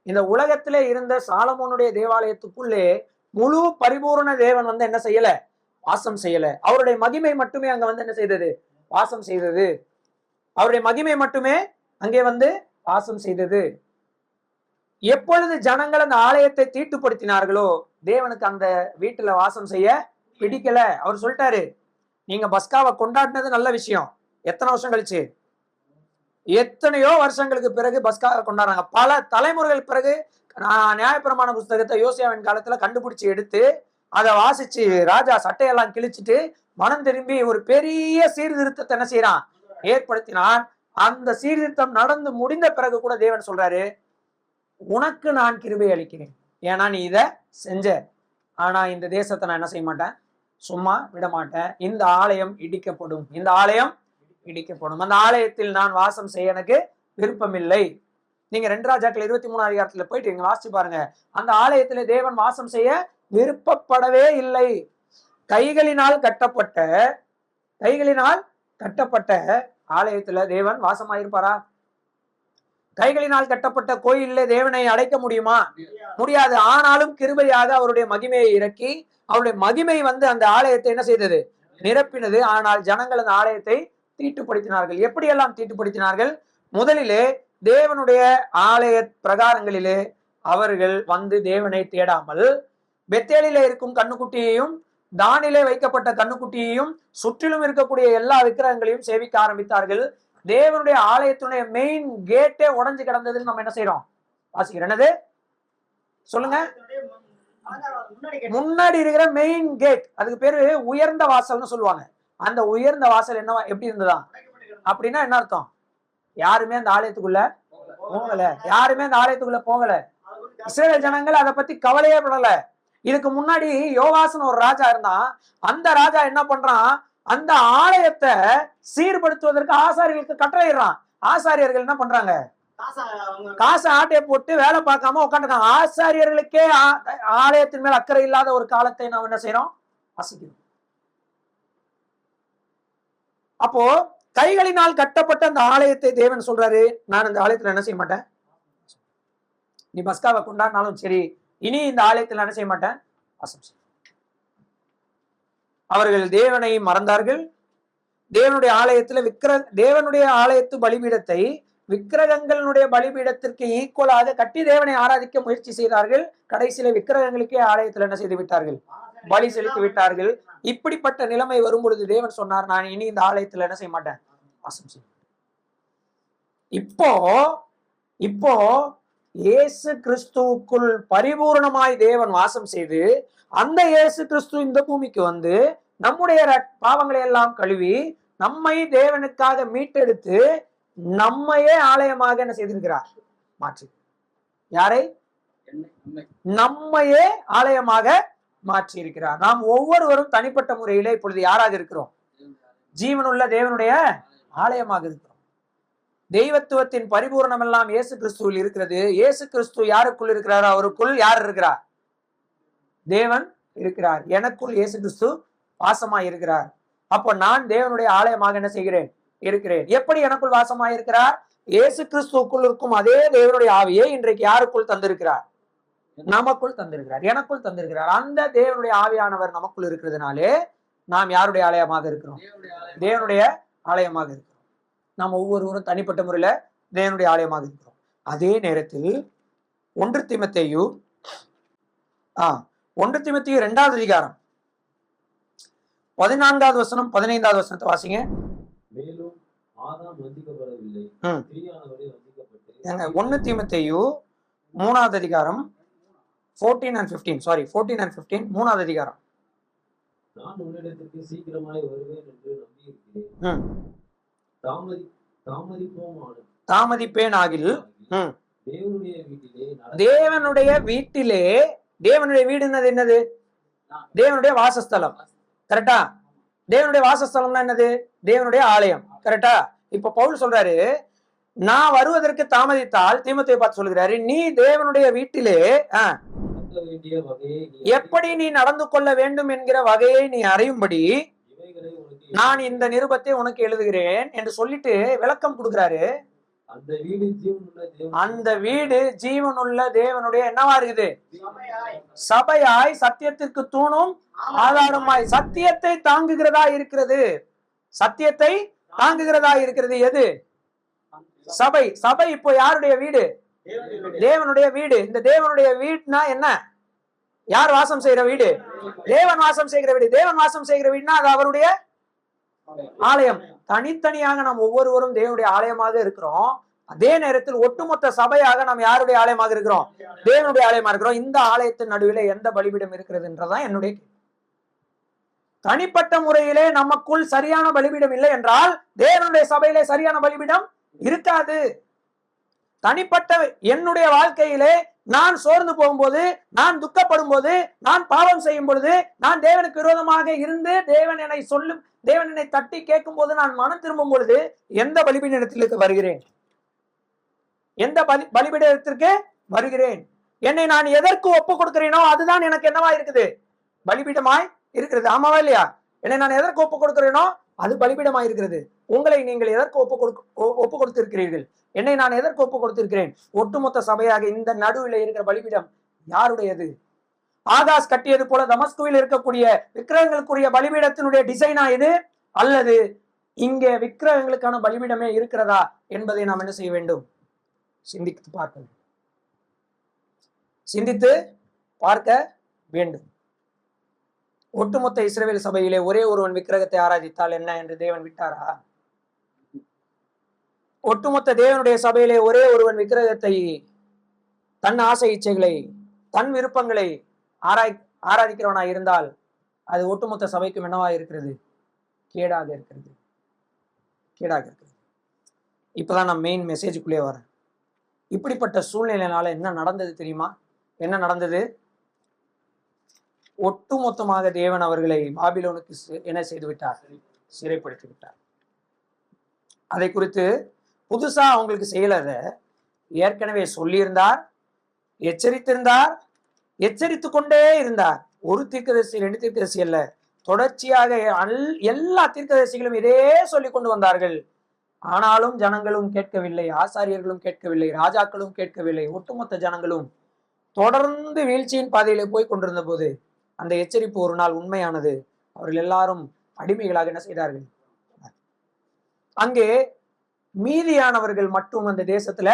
இந்த உலகத்திலே இருந்த சாலமோனுடைய தேவாலயத்துக்குள்ளே முழு பரிபூர்ண தேவன் வந்து என்ன செய்யல? வாசம் செய்யல. அவருடைய மகிமை மட்டுமே அங்க வந்து என்ன செய்தது? வாசம் செய்தது. அவருடைய மகிமை மட்டுமே அங்கே வந்து வாசம் செய்தது. எப்பொழுது ஜனங்கள் அந்த ஆலயத்தை தீட்டுப்படுத்தினார்களோ, தேவனுக்கு அந்த வீட்டுல வாசம் செய்ய பிடிக்கல. அவர் சொல்லிட்டாரு, நீங்க பஸ்காவை கொண்டாடினது நல்ல விஷயம். எத்தனை வருஷம் கழிச்சு? எத்தனையோ வருஷங்களுக்கு பிறகு பஸ்காவை கொண்டாடுறாங்க. பல தலைமுறைகள் பிறகு நியாயப்பிரமாண புஸ்தகத்தை யோசியாவின் காலத்துல கண்டுபிடிச்சு எடுத்து அதை வாசிச்சு ராஜா சட்டையெல்லாம் கிழிச்சிட்டு மனம் திரும்பி ஒரு பெரிய சீர்திருத்தத்தை என்ன செய்யறான்? ஏற்படுத்தினான். அந்த சீர்திருத்தம் நடந்து முடிந்த பிறகு கூட தேவன் சொல்றாரு, உனக்கு நான் கிருபை அளிக்கிறேன், ஏன்னா நீ இதை செஞ்ச. ஆனா இந்த தேசத்தை நான் என்ன செய்ய மாட்டேன், சும்மா விட மாட்டேன். இந்த ஆலயம் இடிக்கப்படும், இந்த ஆலயம் இடிக்கப்படும். அந்த ஆலயத்தில் நான் வாசம் செய்ய எனக்கு விருப்பம் இல்லை. நீங்க 2 ராஜாக்கள் 23 அதிகாரத்துல போயிட்டு நீங்க வாசிச்சு பாருங்க. அந்த ஆலயத்துல தேவன் வாசம் செய்ய விருப்பப்படவே இல்லை. கைகளினால் கட்டப்பட்ட ஆலயத்துல தேவன் வாசமாயிருப்பாரா? கைகளினால் கட்டப்பட்ட கோயில்ல தேவனை அடைக்க முடியுமா? முடியாது. ஆனாலும் கிருபையாக அவருடைய மகிமையை இறக்கி, அவருடைய மகிமை வந்து அந்த ஆலயத்தை என்ன செய்தது? நிரப்பினது. ஆனால் ஜனங்கள் அந்த ஆலயத்தை தீட்டுப்படுத்தினார்கள். எப்படியெல்லாம் தீட்டுப்படுத்தினார்கள்? முதலிலே தேவனுடைய ஆலய பிரகாரங்களிலே அவர்கள் வந்து தேவனை தேடாமல், பெத்தேலிலே இருக்கும் கண்ணுக்குட்டியையும் தானிலே வைக்கப்பட்ட கண்ணுக்குட்டியையும் சுற்றிலும் இருக்கக்கூடிய எல்லா விக்கிரகங்களையும் சேவிக்க ஆரம்பித்தார்கள். தேவனுடைய ஆலயத்துடைய மெயின் கேட்டே உடைஞ்சு கிடந்ததுன்னு நம்ம என்ன செய்யறோம்? வாசிக்கிறோம். என்னது சொல்லுங்க? முன்னாடி இருக்கிற மெயின் கேட், அதுக்கு பேரு உயர்ந்த வாசல்னு சொல்லுவாங்க. அந்த உயர்ந்த வாசல் என்னவா எப்படி இருந்ததா? அப்படின்னா என்ன அர்த்தம்? யாருமே அந்த ஆலயத்துக்குள்ள போகல. யாருமே அந்த ஆலயத்துக்குள்ள போகல. இஸ்ரவேல் ஜனங்கள் அதை பத்தி கவலையே படல. இதுக்கு முன்னாடி யோவாசன் ஒரு ராஜா இருந்தான். அந்த ராஜா என்ன பண்றான்? அந்த ஆலயத்தை சீர்படுத்துவதற்கு ஆசாரியர்களுக்கு கட்டளையிடுறான். ஆசாரியர்கள் என்ன பண்றாங்க? காசை ஆட்டையை போட்டு வேலை பார்க்காம உட்காந்துருக்காங்க. ஆசாரியர்களுக்கே ஆலயத்தின் மேல் அக்கறை இல்லாத ஒரு காலத்தை நாம் என்ன செய்யறோம்? வாசிக்கிறோம். அப்போ கைகளினால் கட்டப்பட்ட அந்த ஆலயத்தை தேவன் சொல்றாரு, நான் இந்த ஆலயத்துல என்ன செய்ய மாட்டேன். நீ பஸ்காவை கொண்டாடினாலும் சரி, இனி இந்த ஆலயத்தில் என்ன செய்ய மாட்டேன், வாசம் செய்ய. அவர்கள் தேவனை மறந்தார்கள். தேவனுடைய ஆலயத்துல தேவனுடைய ஆலயத்து பலிபீடத்தை விக்கிரகங்களுடைய பலிபீடத்திற்கு ஈக்குவலாக கட்டி தேவனை ஆராதிக்க முயற்சி செய்தார்கள். கடைசியில விக்கிரகங்களுக்கே ஆலயத்துல என்ன செய்து விட்டார்கள்? பலி செலுத்தி விட்டார்கள். இப்படிப்பட்ட நிலைமை வரும் பொழுது தேவன் சொன்னார், நான் இனி இந்த ஆலயத்துல என்ன செய்ய மாட்டேன், வாசம் செய்ய. இப்போ இயேசு கிறிஸ்துவுக்குள் பரிபூர்ணமாய் தேவன் வாசம் செய்து, அந்த இயேசு கிறிஸ்து இந்த பூமிக்கு வந்து நம்முடைய பாவங்களை எல்லாம் கழுவி நம்மை தேவனுக்காக மீட்டெடுத்து நம்மையே ஆலயமாக என்ன செய்திருக்கிறார்? மாற்றி. யாரை? நம்மையே ஆலயமாக மாற்றி இருக்கிறார். நாம் ஒவ்வொருவரும் தனிப்பட்ட முறையிலே இப்பொழுது யாராக இருக்கிறோம்? ஜீவனுள்ள தேவனுடைய ஆலயமாக இருக்கிறோம். தெய்வத்துவத்தின் பரிபூர்ணம் எல்லாம் இயேசு கிறிஸ்துவில் இருக்கிறது. இயேசு கிறிஸ்து யாருக்குள் இருக்கிறார்? அவருக்குள் யார் இருக்கிறார்? தேவன் இருக்கிறார். எனக்குள் இயேசு கிறிஸ்து வாசமாய் இருக்கிறார். அப்போ நான் தேவனுடைய ஆலயமாக என்ன செய்கிறேன்? இருக்கிறேன். எப்படி எனக்குள் வாசமாய் இருக்கிறார்? இயேசு கிறிஸ்துக்குள் இருக்கும் அதே தேவனுடைய ஆவியை இன்றைக்கு யாருக்குள் தந்திருக்கிறார்? நமக்குள் தந்திருக்கிறார், எனக்குள் தந்திருக்கிறார். அந்த தேவனுடைய ஆவியானவர் நமக்குள் இருக்கிறதுனாலே நாம் யாருடைய ஆலயமாக இருக்கிறோம்? தேவனுடைய ஆலயமாக இருக்கிறோம். நாம் ஒவ்வொருவரும் தனிப்பட்ட முறையில தேவனுடைய ஆலயமாக இருக்கிறோம். அதே நேரத்தில் 1 தீமோத்தேயு 2வது அதிகாரம் 14வது வசனம் 15வது வசனத்தை வாசிங்க. மேலும் ஆதாம் வஞ்சிக்கப்படவில்லை, ஸ்திரீயானவரே வஞ்சிக்கப்பட்டு. 1 தீமோத்தேயு 3வது அதிகாரம் 14 and 15 3வது அதிகாரம். நான் உன்னிடத்திற்கு சீக்கிரமாய் வருவேன் என்று நம்பியிருக்கிறேன். தாமதிப்பேன் ஆகில் தேவனுடைய வீட்டிலே தேவனுடைய வீடு என்னது? தேவனுடைய வாசஸ்தலம். கரெக்டா? தேவனுடைய வாசஸ்தலம்னா என்னது? தேவனுடைய ஆலயம். கரெக்டா? இப்ப பவுல் சொல்றாரு, நான் வருவதற்கு தாமதித்தால், தீமோத்தேயுவை பார்த்து சொல்கிறாரு, நீ தேவனுடைய வீட்டிலே எப்படி நீ நடந்து கொள்ள வேண்டும் என்கிற வகையை நீ அறியும்படி நான் இந்த நிருபத்தை உனக்கு எழுதுகிறேன் என்று சொல்லிட்டு விளக்கம் கொடுக்கிறாரு. அந்த வீடு ஜீவனுள்ள தேவனுடைய என்னவா இருக்குது? சபையாய், சத்தியத்திற்கு தூணும் ஆதாரமாய், சத்தியத்தை தாங்குகிறதா இருக்கிறது. சத்தியத்தை தாங்குகிறதா இருக்கிறது எது? சபை. சபை இப்போ யாருடைய வீடு? தேவனுடைய வீடு. இந்த தேவனுடைய வீடுனா என்ன? யார் வாசம் செய்கிற வீடு? தேவன் வாசம் செய்கிற வீடு. தேவன் வாசம் செய்கிற வீடுனா அது அவருடைய ஆலயம். தனித்தனியாக நாம் ஒவ்வொருவரும் தேவனுடைய ஆலயமாக இருக்கிறோம். அதே நேரத்தில் ஒட்டுமொத்த சபையாக நாம் யாருடைய ஆலயமாக இருக்கிறோம்? தேவனுடைய ஆலயமா இருக்கிறோம். இந்த ஆலயத்தின் நடுவில் எந்த பலிபீடம் இருக்கிறது என்றதான் என்னுடைய. தனிப்பட்ட முறையிலே நமக்குள் சரியான பலிபீடம் இல்லை என்றால் தேவனுடைய சபையிலே சரியான பலிபீடம் இருக்காது. தனிப்பட்ட என்னுடைய வாழ்க்கையிலே நான் சோர்ந்து போகும்போது, நான் துக்கப்படும் போது, நான் பாவம் செய்யும் பொழுது, நான் தேவனுக்கு விரோதமாக இருந்து தேவன் என்னை தட்டி கேட்கும் போது நான் மனம் திரும்பும் பொழுது எந்த பலிபீடத்திற்கு வருகிறேன்? எந்த பலிபீடத்திற்கு வருகிறேன்? என்னை நான் எதற்கு ஒப்பு கொடுக்கிறேனோ அதுதான் எனக்கு என்னவா இருக்குது? பலிபீடமாய் இருக்கிறது. ஆமாவா இல்லையா? என்னை நான் எதற்கு ஒப்பு கொடுக்கிறேனோ அது பலிபீடமாய் இருக்கிறது. உங்களை நீங்கள் எதற்கு ஒப்பு கொடுத்திருக்கிறீர்கள்? என்னை நான் எதற்கு ஒப்பு கொடுத்திருக்கிறேன்? ஒட்டுமொத்த சபையாக இந்த நடுவில் இருக்கிற பலிபீடம் யாருடையது? ஆகாஷ் கட்டியது போல தமஸ்குவில் இருக்கக்கூடிய விக்கிரகங்களுக்குரிய பலிபீடத்தினுடைய டிசைனா இது, அல்லது இங்கே விக்கிரகங்களுக்கான பலிபீடமே இருக்கிறதா என்பதை நாம் என்ன செய்ய வேண்டும்? சிந்தித்து பார்க்க வேண்டும். ஒட்டுமொத்த இஸ்ரவேல் சபையிலே ஒரே ஒருவன் விக்கிரகத்தை ஆராதித்தால் என்ன என்று தேவன் விட்டாரா? ஒட்டுமொத்த தேவனுடைய சபையிலே ஒரே ஒருவன் விக்கிரகத்தை, தன் ஆசை இச்சைகளை, தன் விருப்பங்களை ஆராதிக்கிறவனாய் இருந்தால் அது ஒட்டுமொத்த சபைக்கும் என்னவா இருக்கிறது? கேடாக இருக்கிறது. இப்பதான் நான் மெயின் மெசேஜுக்குள்ளே வரேன். இப்படிப்பட்ட சூழ்நிலையினால என்ன நடந்தது தெரியுமா? என்ன நடந்தது? ஒட்டுமொத்தமாக தேவன் அவர்களை பாபிலோனுக்கு என்ன செய்து விட்டார்? சிறைப்படுத்தி விட்டார். அதை குறித்து புதுசா அவங்களுக்கு செய்யலத ஏற்கனவே சொல்லியிருந்தார், எச்சரித்திருந்தார், எச்சரித்து கொண்டே இருந்தார். ஒரு தீர்க்கதரிசி, 2 தீர்க்கதரிசி அல்ல, தொடர்ச்சியாக எல்லா தீர்க்கதரிசிகளும் இதே சொல்லி கொண்டு வந்தார்கள். ஆனாலும் ஜனங்களும் கேட்கவில்லை, ஆசாரியர்களும் கேட்கவில்லை, ராஜாக்களும் கேட்கவில்லை. ஒட்டுமொத்த ஜனங்களும் தொடர்ந்து வீழ்ச்சியின் பாதையிலே போய் கொண்டிருந்த போது அந்த எச்சரிப்பு ஒரு நாள் உண்மையானது. அவர்கள் எல்லாரும் அடிமைகளாக என்ன செய்தார்கள்? அங்கே மீதியானவர்கள் மட்டும் அந்த தேசத்துல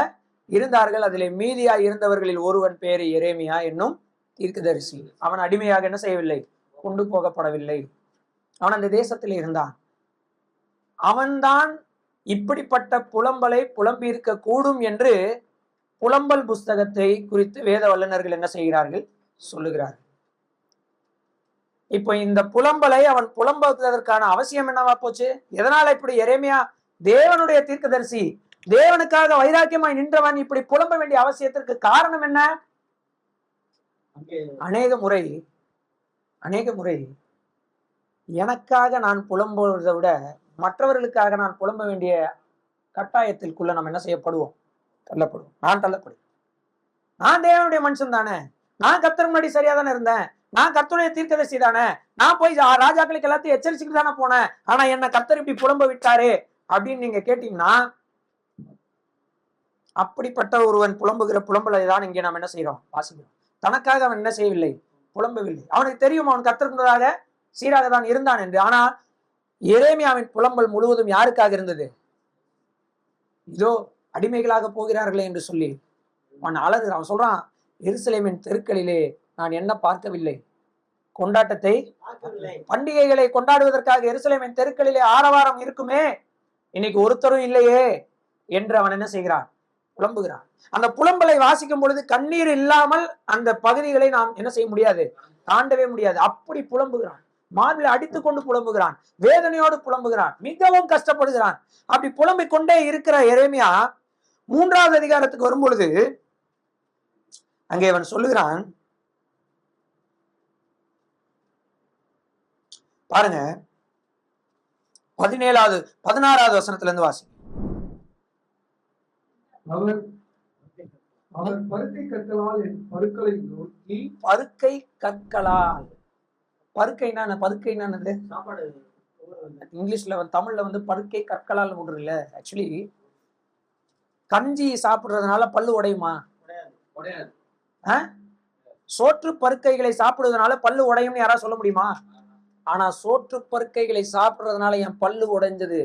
இருந்தார்கள். அதிலே மீதியா இருந்தவர்களில் ஒருவன் பேரு எரேமியா என்னும் தீர்க்கதரிசி. அவன் அடிமையாக என்ன செய்யவில்லை? கொண்டு போகப்படவில்லை. அவன் அந்த தேசத்தில் இருந்தான். அவன்தான் இப்படிப்பட்ட புலம்பலை புலம்பியிருக்க கூடும் என்று புலம்பல் புஸ்தகத்தை குறித்து வேத வல்லுநர்கள் என்ன செய்கிறார்கள்? சொல்லுகிறார்கள். இப்போ இந்த புலம்பலை அவன் புலம்புவதற்கான அவசியம் என்னவா போச்சு? எதனால இப்படி எரேமியா தேவனுடைய தீர்க்கதரிசி தேவனுக்காக வைராக்கியமாய் நின்றவன் இப்படி புலம்ப வேண்டிய அவசியத்திற்கு காரணம் என்ன? அநேக முறை எனக்காக நான் புலம்புவதை விட மற்றவர்களுக்காக நான் புலம்ப வேண்டிய கட்டாயத்திற்குள்ள நம்ம என்ன செய்யப்படுவோம்? தள்ளப்படுவோம். நான் தள்ளப்படுவேன். நான் தேவனுடைய மனுஷன் தானே, நான் கர்த்தர் முன்னாடி சரியா தானே இருந்தேன், நான் கர்த்தருடைய தீர்க்கதரிசி தானே, நான் போய் ராஜாக்களுக்கு எல்லாத்தையும் எச்சரிச்சுட்டு தானே போனேன், ஆனா என்ன கர்த்தர் இப்படி புலம்ப விட்டாரு அப்படின்னு நீங்க கேட்டீங்கன்னா, அப்படிப்பட்ட ஒருவன் புலம்புகிற புலம்பலை தான் இங்கே நாம் என்ன செய்யறோம்? வாசிக்கிறோம். தனக்காக அவன் என்ன செய்யவில்லை? புலம்பவில்லை. அவனுக்கு தெரியும் அவன் கர்த்தருக்குள்ளதாக சீராக தான் இருந்தான் என்று. ஆனால் எரேமியாவின் புலம்பல் முழுவதும் யாருக்காக இருந்தது? இதோ அடிமைகளாக போகிறார்களே என்று சொல்லி அவன் அழகுறான். அவன் சொல்றான், எருசலேமின் தெருக்களிலே நான் என்ன பார்க்கவில்லை? கொண்டாட்டத்தை, பண்டிகைகளை கொண்டாடுவதற்காக எருசலேமின் தெருக்களிலே ஆரவாரம் இருக்குமே, இன்னைக்கு ஒருத்தரும் இல்லையே என்று அவன் என்ன செய்கிறான்? புலம்புகிறான். அந்த புலம்பலை வாசிக்கும் பொழுது கண்ணீர் இல்லாமல் அந்த பகுதிகளை நாம் என்ன செய்ய முடியாது? தாண்டவே முடியாது. அப்படி புலம்புகிறான். மார்பில் அடித்துக் கொண்டு புலம்புகிறான், வேதனையோடு புலம்புகிறான், மிகவும் கஷ்டப்படுகிறான். அப்படி புலம்பிக் கொண்டே இருக்கிற எரேமியா 3வது அதிகாரத்துக்கு வரும் பொழுது அங்கே அவன் சொல்லுகிறான், பாருங்க 16வது வசனத்துல இருந்து வாசி. அவர் பருக்கை கற்களால் என் பருக்களை நோக்கி. பருக்கை கற்களால், பருக்கைன்னு இங்கிலீஷ்ல தமிழ்ல பருக்கை கற்களால் விடுறல. ஆக்சுவலி கஞ்சி சாப்பிடுறதுனால பல்லு உடையுமா? சோற்று பருக்கைகளை சாப்பிடுறதுனால பல்லு உடையும்னு யாராவது சொல்ல முடியுமா? ஆனா சோற்று பருக்கைகளை சாப்பிடுறதுனால என் பல்லு உடைஞ்சது,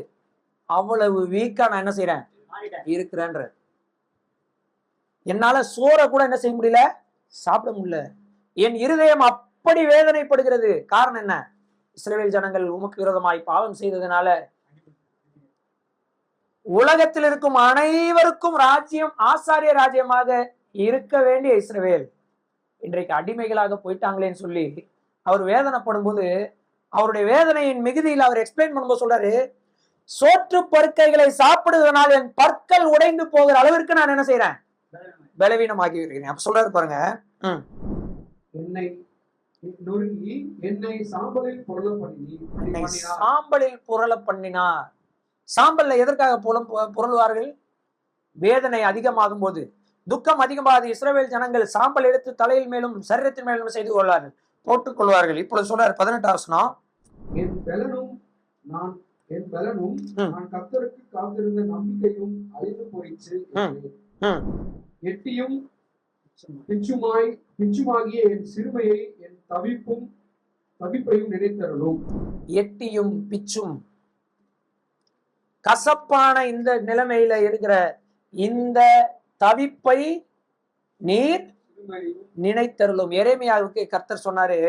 அவ்வளவு வீக்கா நான் என்ன செய்யறேன் இருக்கிறேன்ற. என்னால சோறை கூட என்ன செய்ய முடியல, சாப்பிட முடியல. என் இருதயம் அப்படி வேதனைப்படுகிறது. காரணம் என்ன? இஸ்ரவேல் ஜனங்கள் உமக்கு விரோதமாய் பாவம் செய்ததுனால உலகத்தில் இருக்கும் அனைவருக்கும் ராஜ்யம், ஆசாரிய ராஜ்யமாக இருக்க வேண்டிய இஸ்ரவேல் இன்றைக்கு அடிமைகளாக போயிட்டாங்களேன்னு சொல்லி அவர் வேதனைப்படும் போது, அவருடைய வேதனையின் மிகுதியில் அவர் எக்ஸ்பிளைன் பண்ணும்போது சொல்றாரு, சோற்று பருக்கைகளை சாப்பிடுவதனால் என் பற்கள் உடைந்து போகிற அளவிற்கு நான் என்ன செய்யறேன்? பலவீனமாகி இருக்கிறேன். அப்ப சொல்றாரு பாருங்க, என்னை சாம்பலில் புரள பண்ணினார். சாம்பல்ல எதற்காக புரளுவார்கள்? வேதனை அதிகமாகும் போது, துக்கம் அதிகமாகும் இஸ்ரவேல் ஜனங்கள் சாம்பல் எடுத்து தலையில் மேலும் சரீரத்தின் மேலும் செய்து கொள்வார்கள், போட்டுக் கொள்வார்கள். இப்பொழுது சொல்றாரு 18வது வசனம், என் பலனும் நான் கர்த்தருக்கு காத்திருந்த நம்பிக்கையும் அழிந்து போயிற்று. எட்டியும் பிச்சுமாகிய என் சிறுமையை என் தவிப்பையும் நினைத்தருளும். எட்டியும் பிச்சும் கசப்பான இந்த நிலைமையில இருக்கிற இந்த தவிப்பை நீர் நினைத்தருளும். எரேமியாவுக்கு கர்த்தர் சொன்னாரு,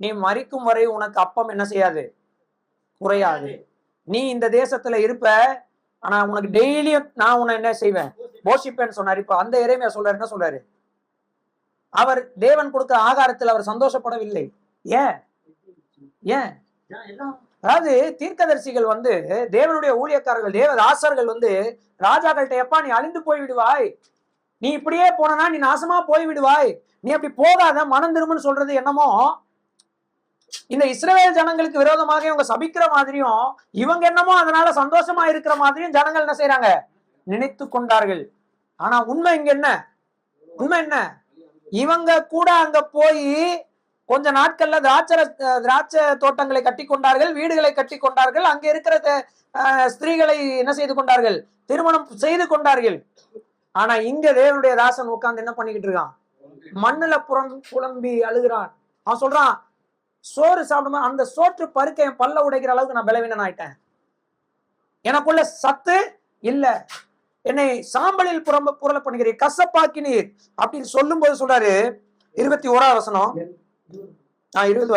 நீ மரிக்கும் வரை உனக்கு அப்பம் என்ன செய்யாது? குறையாது. நீ இந்த தேசத்துல இருப்ப, ஆனா உனக்கு டெய்லியும் நான் உன்னை என்ன செய்வேன்? போஷிப்பேன்னு சொன்னாரு. இப்ப அந்த எரேமியா சொல்றாரு, என்ன சொல்றாரு? அவர் தேவன் கொடுத்த ஆகாரத்தில் அவர் சந்தோஷப்படவில்லை. ஏன்? அதாவது தீர்க்கதரிசிகள் தேவனுடைய ஊழியக்காரர்கள், தேவதாசர்கள் ராஜாக்கள்கிட்ட, எப்பா நீ அழிந்து போய் விடுவாய், நீ இப்படியே போனா நீ நாசமா போய் விடுவாய், நீ அப்படி போகாத, மனம் திரும்புன்னு சொல்றது என்னமோ இந்த இஸ்ரவேல் ஜனங்களுக்கு விரோதமாக இவங்க சபிக்கிற மாதிரியும், இவங்க என்னமோ அதனால சந்தோஷமா இருக்கிற மாதிரியும் ஜனங்கள் என்ன செய்யறாங்க? நினைத்து கொண்டார்கள். ஆனா உண்மை இங்க என்ன? உண்மை என்ன? இவங்க கூட அங்க போய் கொஞ்ச நாட்கள்ல திராட்சை தோட்டங்களை கட்டி கொண்டார்கள், வீடுகளை கட்டி கொண்டார்கள், அங்க இருக்கிற ஸ்திரீகளை என்ன செய்து கொண்டார்கள்? திருமணம் செய்து கொண்டார்கள். ஆனா இங்க தேவனுடைய தாசன் உட்கார்ந்து என்ன பண்ணிக்கிட்டு இருக்கான்? மண்ணுல புலம்பி அழுகிறான். அவன் சொல்றான், சோறு சாப்பிடுமா, அந்த சோற்று பருக்க என் பல்ல உடைக்கிற அளவுக்கு நான் பலவீனன் ஆயிட்டேன், எனக்குள்ள சத்து இல்ல, என்னை சாம்பலில் புரள பண்ணுகிறீர், கசப்பாக்கினீர் அப்படின்னு சொல்லும் போது சொல்றாரு 21வது வசனம். 20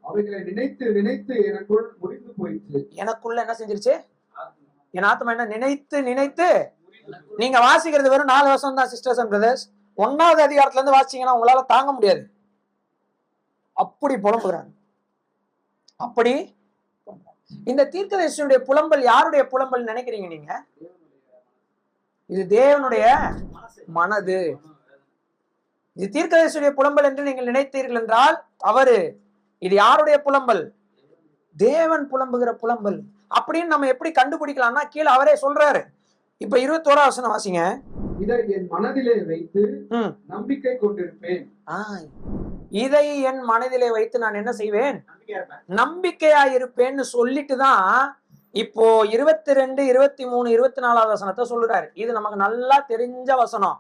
அவைகளை நினைத்து நினைத்து எனக்குள் முடிந்து போயிடுச்சு. எனக்குள்ள என்ன செஞ்சிருச்சு? என் ஆத்மா என்ன நினைத்து நினைத்து. நீங்க வாசிக்கிறது வெறும் 4 வருஷம் தான் சிஸ்டர்ஸ் அண்ட் பிரதர்ஸ். 1வது அதிகாரத்துல இருந்து வாசிச்சீங்கன்னா உங்களால தாங்க முடியாது. அப்படி புலம்புகிறாங்க. அப்படி இந்த தீர்க்கதரிசியுடைய புலம்பல் யாருடைய புலம்பல் நினைக்கிறீங்க நீங்க? இது தேவனுடைய மனது. இது தீர்க்கதரிசியுடைய புலம்பல் என்று நீங்கள் நினைத்தீர்கள் என்றால் தவறு. இது யாருடைய புலம்பல்? தேவன் புலம்புகிற புலம்பல். அப்படின்னு நம்ம எப்படி கண்டுபிடிக்கலாம்னா கீழே அவரே சொல்றாரு. இப்ப 21ஆம் வசனம் வாசிங்க. இதை என் மனதிலே வைத்து நம்பிக்கை கொண்டிருப்பேன். இதை என் மனதிலே வைத்து நான் என்ன செய்வேன்? நம்பிக்கையா இருப்பேன்னு சொல்லிட்டு தான் இப்போ 22, 23, 24ஆவது வசனத்தை சொல்றாரு. இது நமக்கு நல்லா தெரிஞ்ச வசனம்.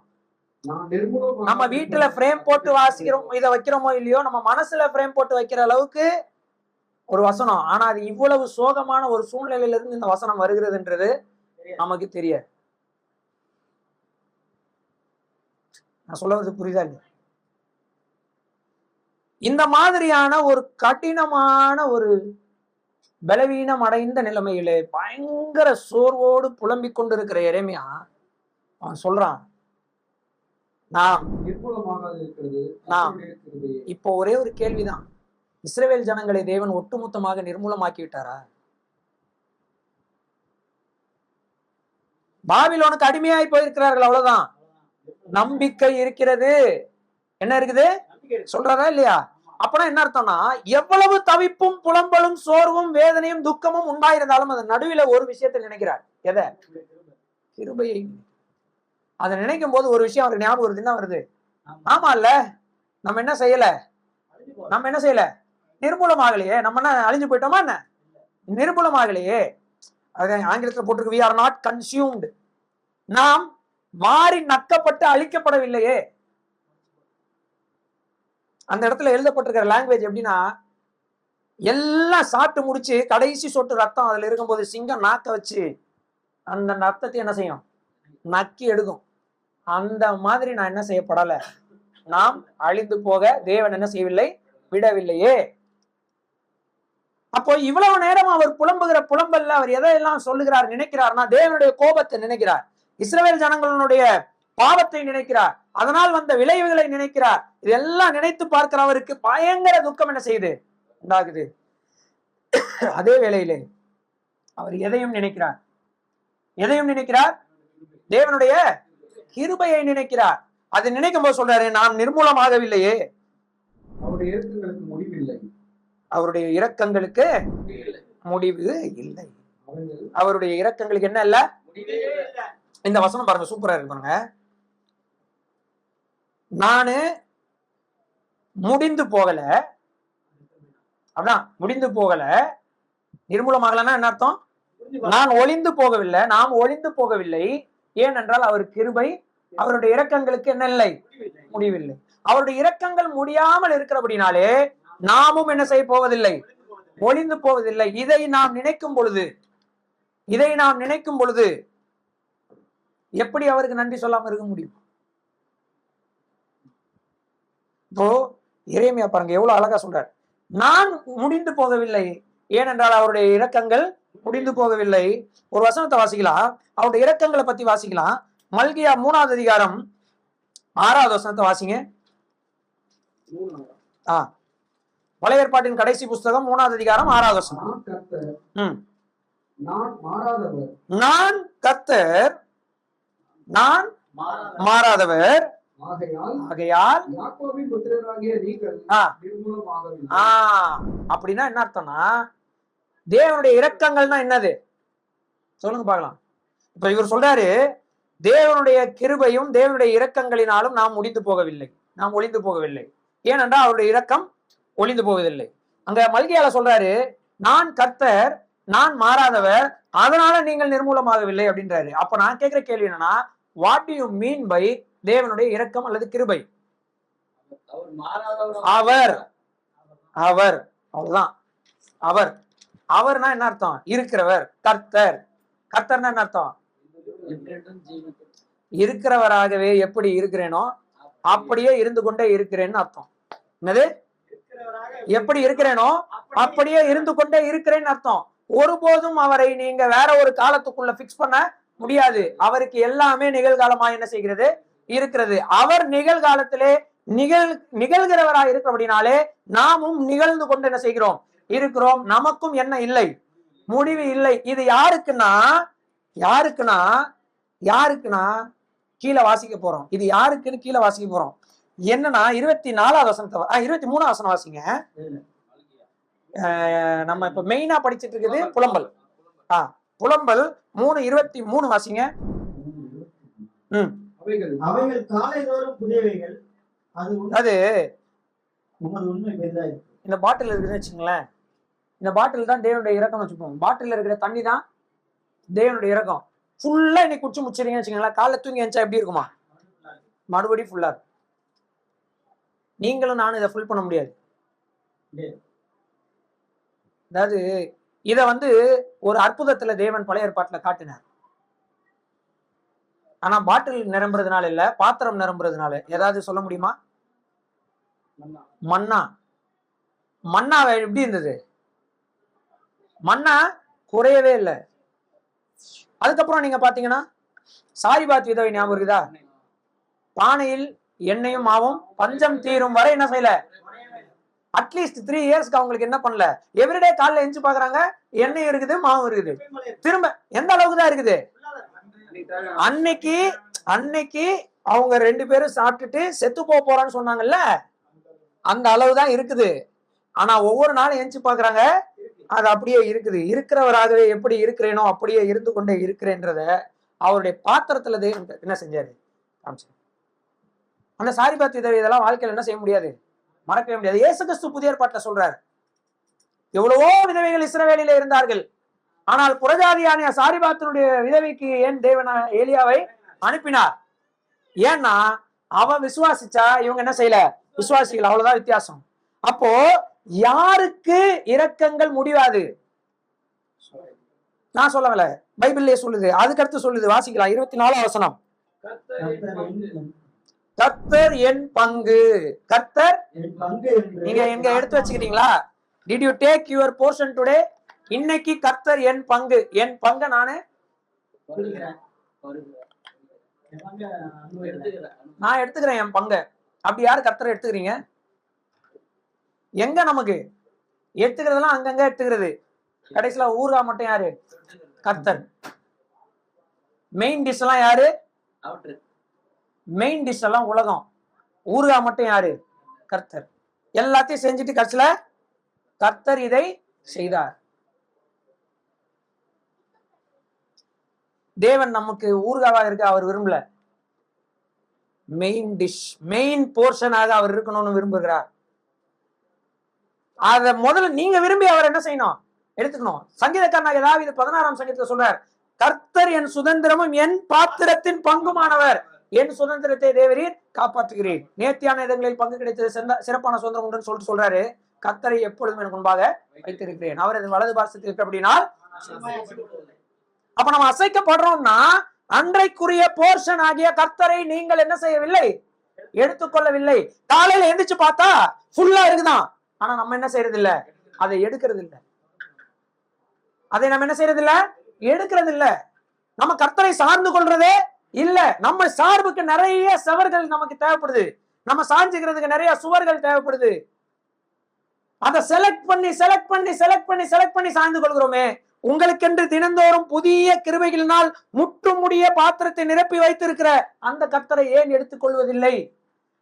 நம்ம வீட்டுல ஃப்ரேம் போட்டு வாசிக்கிறோம், இதை வைக்கிறோமோ இல்லையோ, நம்ம மனசுல ஃப்ரேம் போட்டு வைக்கிற அளவுக்கு ஒரு வசனம். ஆனா அது இவ்வளவு சோகமான ஒரு சூழ்நிலையில இருந்து இந்த வசனம் வருகிறதுன்றது நமக்கு தெரியாது. நான் சொல்றது புரியுதா இல்லையா? இந்த மாதிரியான ஒரு கடினமான ஒரு பலவீனம் அடைந்த நிலைமையிலே பயங்கர சோர்வோடு புலம்பிக் கொண்டிருக்கிற எரேமியா அவன் சொல்றான், இப்போ ஒரே ஒரு கேள்விதான், இஸ்ரவேல் ஜனங்களை தேவன் ஒட்டுமொத்தமாக நிர்மூலமாக்கி விட்டாரா? பாபிலோனுக்கு அடிமையாய் போயிருக்கிறார்கள், அவ்வளவுதான். நம்பிக்கை இருக்கிறது. என்ன இருக்குது சொல்றாரா இல்லையா? அப்பனா என்ன அர்த்தம்னா, எவ்வளவு தவிப்பும் புலம்பலும் சோர்வும் வேதனையும் துக்கமும் உண்டாயிருந்தாலும் அதன் நடுவில் ஒரு விஷயத்தை நினைக்கிறார். எதை? கிருபையை. அதை நினைக்கும் போது ஒரு விஷயம் அவருக்கு ஞாபகம் வருது. என்ன வருது? ஆமா இல்ல, நம்ம என்ன செய்யல? நிர்மூலமாகலையே. நம்ம என்ன அழிஞ்சு போயிட்டோமா? என்ன நிர்மூலமாகலையே. அது ஆங்கிலத்தில் போட்டிருக்கு, we are not consumed. நாம் மாறி நக்கப்பட்டு அழிக்கப்படவில்லையே. அந்த இடத்துல எழுதப்பட்டிருக்கிற லாங்குவேஜ் எப்படின்னா, எல்லாம் சாப்பிட்டு முடிச்சு கடைசி சொட்டு ரத்தம் அதுல இருக்கும்போது சிங்கம் நாக்க வச்சு அந்த ரத்தத்தை என்ன செய்யும்? நக்கி எடுக்கும். அந்த மாதிரி நான் என்ன செய்யப்படல, நாம் அழிந்து போக தேவன் என்ன செய்யவில்லை, விடவில்லையே. அப்போ இவ்வளவு நேரம் அவர் புலம்புகிற புலம்பல்ல அவர் எதையெல்லாம் சொல்லுகிறார், நினைக்கிறார்னா தேவனுடைய கோபத்தை நினைக்கிறார், இஸ்ரவேல் ஜனங்களுடைய பாவத்தை நினைக்கிறார், அதனால் வந்த விளைவுகளை நினைக்கிறார். இதெல்லாம் நினைத்து பார்க்கிற அவருக்கு பயங்கர துக்கம் என்ன செய்யுது, உண்டாகுது. அதே வேளையிலே அவர் எதையும் நினைக்கிறார், தேவனுடைய கிருபையை நினைக்கிறார். அதை நினைக்கும் போது சொல்றாரு, நான் நிர்மூலமாகவில்லையே. அவருடைய இரக்கங்களுக்கு முடிவு இல்லை. அவருடைய இரக்கங்களுக்கு என்ன இல்ல? இந்த வசனம் பாருங்க, சூப்பரா இருக்கு பாருங்க. நானு முடிந்து போகல, அப்படின்னா முடிந்து போகல. நிர்மூலமாகலன்னா என்ன அர்த்தம்? நான் ஒளிந்து போகவில்லை, நாம் ஒளிந்து போகவில்லை. ஏனென்றால் அவர் கிருபை, அவருடைய இரக்கங்களுக்கு என்ன இல்லை? முடிவில்லை. அவருடைய இரக்கங்கள் முடியாமல் இருக்கிறபடினாலே நாமும் என்ன செய்ய போவதில்லை, ஒளிந்து போவதில்லை. இதை நாம் நினைக்கும் பொழுது எப்படி அவருக்கு நன்றி சொல்லாம இருக்க முடியும்? இப்போ எரேமியா பாருங்க எவ்வளவு அழகா சொல்றார், நான் முடிந்து போகவில்லை, ஏனென்றால் அவருடைய இரக்கங்கள் முடிந்து போகவில்லை. ஒரு வசனத்தை வாசிக்கலாம், அவருடைய இரக்கங்களை பத்தி வாசிக்கலாம். மல்கியா 3ஆவது அதிகாரம் 6ஆவது வசனத்தை வாசிங்க. பழைய ஏற்பாட்டின் கடைசி புஸ்தகம் 3ஆவது அதிகாரம் 6ஆவது வசனம். நான் கர்த்தர், நான் மாறாதவர், ஆகையால் அப்படின்னா என்ன அர்த்தம்னா, தேவனுடைய இரக்கங்கள்னா என்னது சொல்லுங்க பார்க்கலாம். இப்ப இவர் சொல்றாரு, தேவனுடைய கிருபையும் தேவனுடைய இரக்கங்களினாலும் நாம் முடிந்து போகவில்லை, நாம் ஒளிந்து போகவில்லை. ஏனென்றால் அவருடைய இரக்கம் ஒளிந்து போவதில்லை. அங்க மல்கியால சொல்றாரு, நான் கர்த்தர், நான் மாறாதவர், அதனால நீங்கள் நிர்மூலமாகவில்லை அப்படின்றாரு. அப்ப நான் கேட்கிற கேள்வி என்னன்னா, what do you mean by தேவனுடைய இரக்கம் அல்லது கிருபை? அவர் அவ்வளவுதான். அவர்னா என்ன அர்த்தம்? இருக்கிறவர். கர்த்தர்னா என்ன அர்த்தம்? இருக்கிறவராகவே எப்படி இருக்கிறேனோ அப்படியே இருந்து கொண்டே இருக்கிறேன்னு அர்த்தம். என்னது? எப்படி இருக்கிறேனோ அப்படியே இருந்து கொண்டே இருக்கிறேன்னு அர்த்தம். ஒருபோதும் அவரை நீங்க வேற ஒரு காலத்துக்குள்ள பிக்ஸ் பண்ண முடியாது. அவருக்கு எல்லாமே நிகழ்காலமா என்ன செய்கிறது, இருக்கிறது. அவர் நிகழ்காலத்திலே நிகழ்கிறவராக இருக்கிறபடினாலே நாமும் நிகழ்ந்து கொண்டு என்ன செய்கிறோம், இருக்கிறோம். நமக்கும் என்ன இல்லை, முடிவு இல்லை. இது யாருக்குன்னா யாருக்குன்னா கீழே வாசிக்க போறோம். இது யாருக்குன்னு கீழே வாசிக்க போறோம். என்னன்னா 24வது வசனத்தை 23வது வசனம் வாசிங்க. நம்ம இப்ப மெயினா படிச்சுட்டு இருக்குது புலம்பல். புலம்பல் 3:23 வாசிங்க. அவைகள் காலைதோறும் புதியவைகள், அது உண்மை பெரிதாயிருக்கு. இந்த பாட்டில் இருக்குதுன்னு வச்சுங்களேன், இந்த பாட்டில் தான் தேவனுடைய இறக்கம் வச்சுப்போம். பாட்டில் இருக்கிற தண்ணி தான் தேவனுடைய இறக்கம். ஃபுல்லா இன்னைக்கு குடிச்சு முடிச்சிருங்கன்னு வச்சுக்கோங்களேன், காலைல தூங்கி எழுந்தா எப்படி இருக்குமா? மறுபடியும் ஃபுல்லா இருக்கும். நீங்களும் நானும் இதை ஃபுல் பண்ண முடியாது. அதாவது இத ஒரு அற்புதத்துல தேவன் பழைய ஏற்பாட்டுல காட்டினார். ஆனா பாட்டில் நிரம்புறதுனால இல்ல, பாத்திரம் நிரம்புறதுனால. ஏதாவது சொல்ல முடியுமா? மன்னா எப்படி இருந்தது? மன்னா குறையவே இல்லை. அதுக்கப்புறம் நீங்க பாத்தீங்கன்னா சாரிபாத் விதவை ஞாபகம் இருக்குதா? பானையில் எண்ணெயும் மாவும் பஞ்சம் தீரும் வரை என்ன செய்யல? அட்லீஸ்ட் 3 இயர்ஸ்க்கு அவங்களுக்கு என்ன பண்ணல? எவ்ரிடே காலைல எஞ்சி பாக்குறாங்க, எண்ணெய் இருக்குது, மாவும் இருக்குது. திரும்ப எந்த அளவுக்கு தான் இருக்குது? அன்னைக்கு அவங்க 2 பேரும் சாப்பிட்டுட்டு செத்து போறான்னு சொன்னாங்கல்ல, அந்த அளவுதான் இருக்குது. ஆனா ஒவ்வொரு நாளும் எஞ்சி பாக்குறாங்க, அது அப்படியே இருக்குது. இருக்கிறவராகவே எப்படி இருக்கிறேனோ அப்படியே இருந்து கொண்டே இருக்கிறேன்றத அவருடைய பாத்திரத்துல தேவன் என்ன செஞ்சாரு? அந்த சாரிபாத் விதவை இதெல்லாம் வாழ்க்கையில என்ன செய்ய முடியாது? மறக்கவே முடியாது. இயேசு கிறிஸ்து புதிய ஏற்பாட்டுல சொல்றாரு, எவ்வளவோ விதவைகள் இஸ்ரவேலில இருந்தார்கள், ஆனால் புறஜாதியான சாரிபாத்தினுடைய விதவைக்கு ஏன் தேவன் ஏலியாவை அனுப்பினார்? ஏன்னா அவ விசுவாசிச்சா, இவங்க என்ன செய்யல? விசுவாசிகள். அவ்வளவுதான் வித்தியாசம். அப்போ யாருக்கு இரக்கங்கள் முடியாது? நான் சொல்லல, பைபிள்லயே சொல்லுது. அதுக்கடுத்து சொல்லுது, வாசிக்கலாம். 24வது வசனம். கர்த்தர் என் பங்கு. கர்த்தர் நீங்க எங்க எடுத்து வச்சுக்கிட்டீங்களா? Did you take your portion today? இன்னைக்கு கர்த்தர் என் பங்கு. என் பங்கு நானு நான் எடுத்துக்கிறேன், என் பங்கு. அப்படி யாரு கர்த்தரை எடுத்துக்கிறீங்க? எங்க நமக்கு எடுத்துக்கிறதெல்லாம் அங்கங்க எடுத்துக்கிறது. கடைசியில ஊறுகாய் மட்டும் யாரு? கர்த்தர். மெயின் டிஷ் எல்லாம் யாரு? மெயின் டிஷ் எல்லாம் உலகம். ஊறுகாய் மட்டும் யாரு? கர்த்தர். எல்லாத்தையும் செஞ்சுட்டு கடைசியில கர்த்தர் இதை செய்தார். தேவன் நமக்கு ஊறுகாவாக இருக்க அவர் விரும்பல. மெயின் டிஷ், மெயின் போர்ஷனாக அவர் இருக்கணும்னு விரும்புகிறார். அத முதல்ல நீங்க விரும்பி அவர் என்ன செய்யணும்? எடுத்துக்கணும். சங்கீதக்காரனாக தாவீது 16ஆம் சங்கீதத்துல சொல்றார், கர்த்தர் என் சுதந்திரமும் என் பாத்திரத்தின் பங்குமானவர், என் சுதந்திரத்தை தேவரீர் காப்பாற்றுகிறேன். நேர்த்தியான இடங்களில் பங்கு கிடைத்தது சிறப்பான சுதந்திரம் உண்டுன்னு சொல்லிட்டு சொல்றாரு. கர்த்தரை எப்பொழுதும் எனக்கு முன்பாக வைத்திருக்கிறேன், அவர் என் வலது பாரசத்தில் இருக்கு. அப்படின்னா அப்ப நம்ம அசைக்கப்படுறோம்னா அன்றைக்குரிய போர்ஷன் ஆகிய கர்த்தரை நீங்கள் என்ன செய்யவில்லை? எடுத்துக்கொள்ளவில்லை. காலையில எந்திரிச்சு பார்த்தா ஃபுல்லா இருக்குதான், ஆனா நம்ம என்ன செய்யறது இல்ல? அதை எடுக்கிறது இல்ல. அதை நம்ம என்ன செய்யறது இல்ல? எடுக்கிறது இல்ல. நம்ம கர்த்தரை சார்ந்து கொள்றதே இல்ல. நம்ம சார்புக்கு நிறைய சவர்கள் நமக்கு தேவைப்படுது. நம்ம சாஞ்சுக்கிறதுக்கு நிறைய சுவர்கள் தேவைப்படுது. அதை செலக்ட் பண்ணி சாய்ந்து கொள்கிறோமே. உங்களுக்கென்று தினந்தோறும் புதிய கிருபைகளினால் முற்றும் முடிய பாத்திரத்தை நிரப்பி வைத்திருக்கிற அந்த கர்த்தரை ஏன் எடுத்துக்கொள்வதில்லை?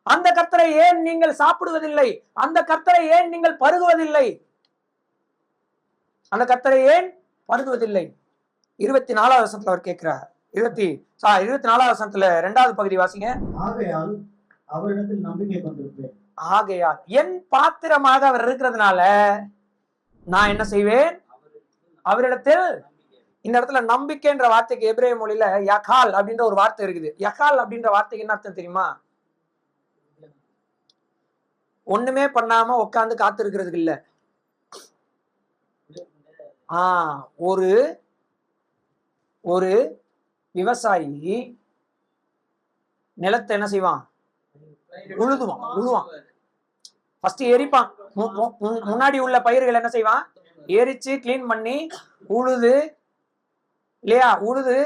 அந்த கர்த்தரை ஏன் நீங்கள் சாப்பிடுவதில்லை? அந்த கர்த்தரை ஏன் நீங்கள் பருகுவதில்லை? அந்த கர்த்தரை ஏன் பருகுவதில்லை? 24வது வசனத்துல அவர் கேட்கிறார். 24வது வசனத்துல 2வது பகுதி வாசிங்க. ஆகையால் அவரிடத்தில் நம்பிக்கை கொண்டிருப்பேன். ஆகையால் என் பாத்திரமாக அவர் இருக்கிறதுனால நான் என்ன செய்வேன்? அவரிடத்தில். இந்த இடத்துல நம்பிக்கைன்ற வார்த்தைக்கு எபிரேய மொழியில யகால் அப்படின்ற ஒரு வார்த்தை இருக்குது. யகால் அப்படின்ற வார்த்தைக்கு என்ன அர்த்தம் தெரியுமா? ஒண்ணுமே பண்ணாம உட்கார்ந்து காத்து இருக்கிறதுக்கு இல்ல. ஒரு விவசாயி நிலத்தை என்ன செய்வான்? உழுவான். ஃபர்ஸ்ட் எரிப்பான். முன்னாடி உள்ள பயிர்கள் என்ன செய்வான்? எரிச்சு கிளீன் பண்ணி உழுது இல்லையா? உழுது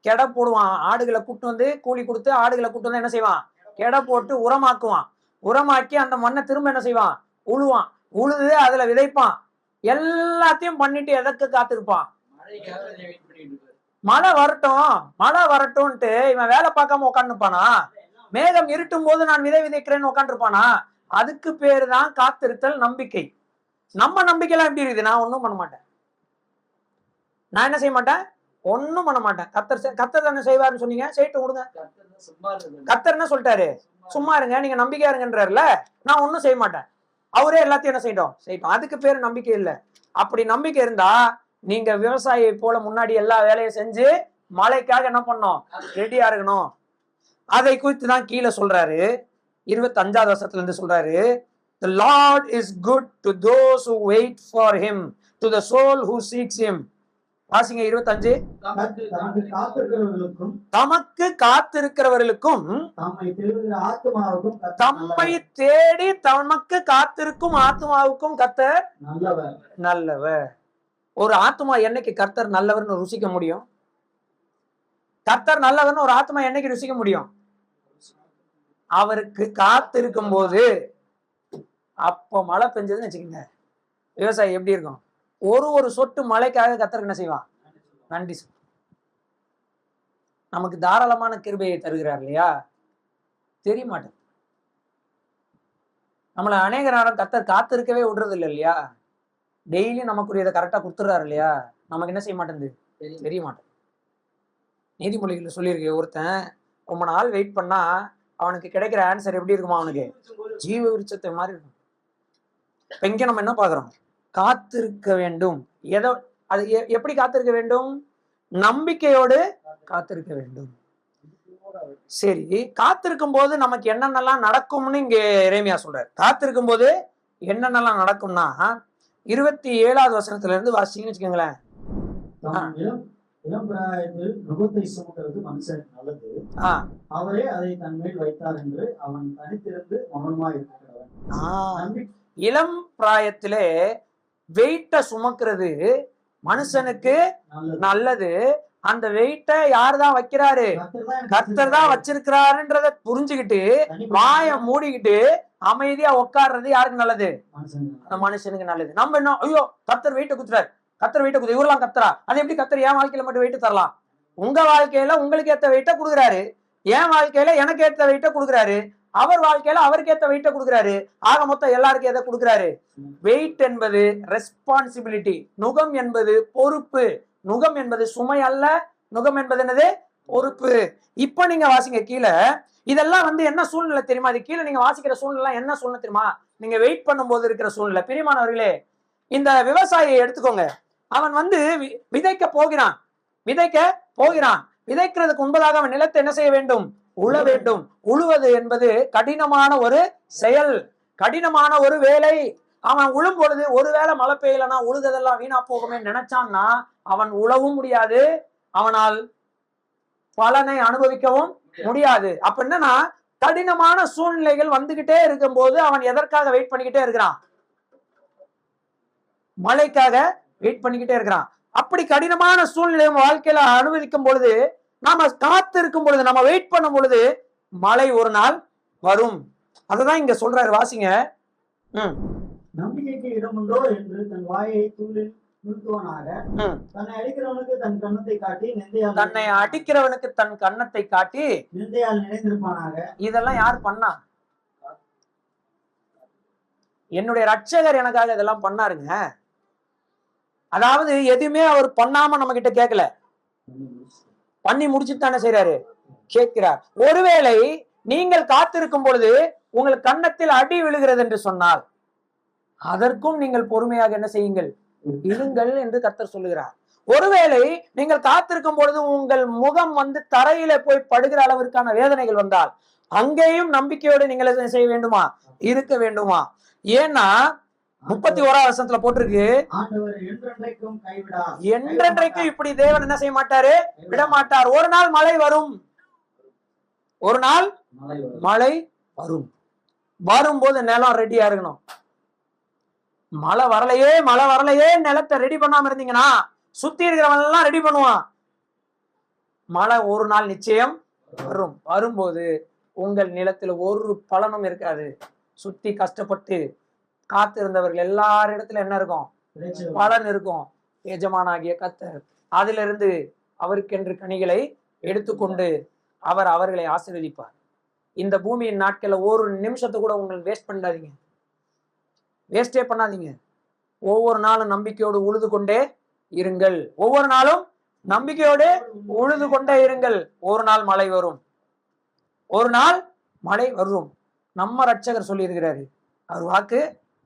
கெடை போடுவான். ஆடுகளை கூட்டு வந்து கூலி கொடுத்து ஆடுகளை கூட்டு வந்து என்ன செய்வான்? கெடை போட்டு உரமாக்குவான். உரமாக்கி அந்த மண்ணை திரும்ப என்ன செய்வான்? உழுவான். உழுது அதுல விதைப்பான். எல்லாத்தையும் பண்ணிட்டு எதற்கு காத்திருப்பான்? மழை வரட்டும்ட்டு இவன் வேலை பார்க்காம உட்காந்துப்பானா? மேகம் இருட்டும் போது நான் விதை விதைக்கிறேன்னு உட்காந்துருப்பானா? அதுக்கு பேரு தான் காத்திருத்தல் நம்பிக்கை. நம்ம நம்பிக்கைலாம் எப்படி இருக்குது? நான் ஒன்றும் பண்ண மாட்டேன், நான் என்ன செய்ய மாட்டேன், ஒன்னும் பண்ண மாட்டேன். கத்தர் தானே செய்வாருன்னு சொன்னீங்க, செய்யிட்டு விடுங்க. கத்தர் என்ன சொல்லிட்டாரு? சும்மா இருங்க, நீங்க நம்பிக்கையா இருங்கன்றாருல. நான் ஒன்னும் செய்ய மாட்டேன், அவரே எல்லாத்தையும் என்ன செய்யட்டும். அதுக்கு பேரு நம்பிக்கை இல்லை. அப்படி நம்பிக்கை இருந்தா நீங்க விவசாயியை போல முன்னாடி எல்லா வேலையும் செஞ்சு மழைக்காக என்ன பண்ணோம், ரெடியா இருக்கணும். அதை குறித்து தான் கீழே சொல்றாரு, 25வது வசனத்துல இருந்து சொல்றாரு, The Lord is good to those who wait for him, to the soul who seeks him. வாசிங்க 25. தமக்கு காத்திருக்கிறவர்களுக்கும் தம்மை தேடி தமக்கு காத்திருக்கும் ஆத்மாவுக்கும் கர்த்தர் நல்லவர். ஒரு ஆத்மா என்னைக்கு கர்த்தர் நல்லவர்னு ருசிக்க முடியும்? கர்த்தர் நல்லவர்னு ஒரு ஆத்மா என்னைக்கு ருசிக்க முடியும்? அவருக்கு காத்திருக்கும் போது. அப்போ மழை பெஞ்சதுன்னு வச்சுக்கோங்க, விவசாயி எப்படி இருக்கும்? ஒரு சொட்டு மழைக்காக கர்த்தருக்கு என்ன செய்வான்? நன்றி. நமக்கு தாராளமான கிருபையை தருகிறார் இல்லையா? தெரிய மாட்டேன். நம்மளை அநேக நேரம் கர்த்தர் காத்திருக்கவே விடுறது இல்லை இல்லையா? டெய்லி நமக்குரியதை கரெக்டா கொடுத்துறாரு இல்லையா? நமக்கு என்ன செய்ய மாட்டேங்குது, தெரிய மாட்டேன். நீதிமொழிகள் சொல்லியிருக்கு, ஒருத்தன் ரொம்ப நாள் வெயிட் பண்ணா அவனுக்கு கிடைக்கிற ஆன்சர் எப்படி இருக்குமா? அவனுக்கு ஜீவ விருட்சத்தை மாதிரி இருக்கும். இப்ப இங்க நம்ம என்ன பாக்குறோம்? காத்திருக்க வேண்டும். எதோ அது எப்படி காத்திருக்க வேண்டும்? நம்பிக்கையோடு காத்திருக்க வேண்டும். சரி, காத்திருக்கும் போது நமக்கு என்னென்னலாம் நடக்கும்னு இங்க எரேமியா சொல்றாரு. காத்திருக்கும் போது என்னென்னலாம் நடக்கும்னா 27வது வசனத்துல இருந்து வாசிங்கன்னு வச்சுக்கோங்களேன். இளம் பிராயத்தில் நுகத்தை சுமக்கிறது மனுஷனுக்கு நல்லது, அவரே அதை தன் மேல் வைத்தார் என்று அவன் தனித்திருந்து மௌனமா இருக்கிறவன். இளம் பிராயத்திலே வெயிட்ட சுமக்கிறது மனுஷனுக்கு நல்லது. அந்த வெயிட்ட யாருதான் வைக்கிறாரு? கர்த்தர் தான் வச்சிருக்கிறாருன்றத புரிஞ்சுக்கிட்டு வாய மூடிக்கிட்டு அமைதியா உட்கார்றது யாருக்கு நல்லது? அந்த மனுஷனுக்கு நல்லது. நம்ம என்ன, ஐயோ கர்த்தர் வெயிட்ட குத்துறாரு, கர்த்தர் வெயிட்ட குத்து, இவரெல்லாம் கர்த்தரா? அது எப்படி கர்த்தர் என் வாழ்க்கையில மட்டும் வெயிட்டு தரலாம்? உங்க வாழ்க்கையில உங்களுக்கு ஏத்த வெயிட்ட கொடுக்குறாரு, என் வாழ்க்கையில எனக்கு ஏத்த வெயிட்ட கொடுக்குறாரு, அவர் வாழ்க்கையில அவருக்கு ஏத்த வெயிட்ட கொடுக்குறாரு. ஆக மொத்தம் எல்லாருக்கும் எதை கொடுக்குறாரு? வெயிட் என்பது ரெஸ்பான்சிபிலிட்டி, நுகம் என்பது பொறுப்பு. நுகம் என்பது சுமை அல்ல, நுகம் என்பது என்னது? பொறுப்பு. இப்ப நீங்க வாசிங்க கீழே. இதெல்லாம் என்ன சூழ்நிலை தெரியுமா? இது கீழே நீங்க வாசிக்கிற சூழ்நிலை என்ன சூழ்நிலை தெரியுமா? நீங்க வெயிட் பண்ணும்போது இருக்கிற சூழ்நிலை. பிரியமானவர்களே, இந்த விவசாயியை எடுத்துக்கோங்க. அவன் விதைக்க போகிறான். விதைக்கிறதுக்கு முன்பதாக அவன் நிலத்தை என்ன செய்ய வேண்டும்? உழ வேண்டும். உழுவது என்பது கடினமான ஒரு செயல், கடினமான ஒரு வேலை. அவன் உழும் பொழுது ஒருவேளை மழை பெய்யலன்னா உழுததெல்லாம் வீணா போகுமே நினைச்சான்னா அவன் உழவும் முடியாது, அவனால் பலனை அனுபவிக்கவும் முடியாது. அப்ப என்னன்னா, கடினமான சூழ்நிலைகள் வந்துகிட்டே இருக்கும் போது அவன் எதற்காக வெயிட் பண்ணிக்கிட்டே இருக்கிறான்? மழைக்காக வெயிட் பண்ணிக்கிட்டே இருக்கிறான். அப்படி கடினமான சூழ்நிலை வாழ்க்கையில அனுபவிக்கும் பொழுது, நாம காத்திருக்கும் பொழுது, நம்ம வெயிட் பண்ணும் பொழுது மழை ஒரு நாள் வரும். அததான் இங்க சொல்றாரு, வாசிங்க. நம்பிக்கைக்கு இடம் உண்டோ என்று தன் வாயை தூளில் நிறுத்துவனாக, தன்னை அடிக்கிறவனுக்கு தன் கன்னத்தை காட்டி நிந்தையால் நினைந்திருப்பானாக. இதெல்லாம் யார் பண்ணா? என்னுடைய ரட்சகர் எனக்காக இதெல்லாம் பண்ணாருங்க. அதாவது எதுவுமே அவர் பண்ணாம நம்ம கிட்ட கேட்கல, பண்ணி முடிச்சுட்டு தானே செய்யறாரு, கேட்கிறார். ஒருவேளை நீங்கள் காத்திருக்கும் பொழுது உங்களுக்கு கன்னத்தில் அடி விழுகிறது என்று சொன்னால் அதற்கும் நீங்கள் பொறுமையாக என்ன செய்யுங்கள்? இருங்கள் என்று கர்த்தர் சொல்லுகிறார். ஒருவேளை நீங்கள் காத்திருக்கும் பொழுது உங்கள் முகம் தரையில போய் படுகிற அளவிற்கான வேதனைகள் வந்தால் அங்கேயும் நம்பிக்கையோடு நீங்கள் என்ன செய்ய வேண்டுமா? இருக்க வேண்டுமா? ஏன்னா 31வது வசனத்துல போட்டிருக்கு, என்றென்றைக்கும் இப்படி தேவன் என்ன செய்ய மாட்டாரு? விட மாட்டார். ஒரு நாள் மழை வரும், ஒரு நாள் மழை வரும். வரும்போது நிலம் ரெடியா இருக்கணும். மழை வரலையே நிலத்தை ரெடி பண்ணாம இருந்தீங்கன்னா சுத்தி இருக்கிறவன் எல்லாம் ரெடி பண்ணுவான். மழை ஒரு நாள் நிச்சயம் வரும். வரும்போது உங்கள் நிலத்துல ஒரு பலனும் இருக்காது. சுத்தி கஷ்டப்பட்டு காத்திருந்தவர்கள் எல்லாரிடத்துல என்ன இருக்கும்? பலன் இருக்கும். எஜமானாகிய கர்த்தர் அதிலிருந்து அவருக்கென்று கனிகளை எடுத்துக்கொண்டு அவர் அவர்களை ஆசீர்வதிப்பார். இந்த பூமியின் நாட்கள்ல ஒரு நிமிஷத்தை கூட உங்களுக்கு வேஸ்ட் பண்ணாதீங்க, வேஸ்டே பண்ணாதீங்க. ஒவ்வொரு நாளும் நம்பிக்கையோடு உழுது கொண்டே இருங்கள். ஒவ்வொரு நாளும் நம்பிக்கையோடு உழுது கொண்டே இருங்கள். ஒரு நாள் மழை வரும், ஒரு நாள் மழை வரும். நம்ம ரட்சகர் சொல்லி இருக்கிறாரு, அவர் வாக்கு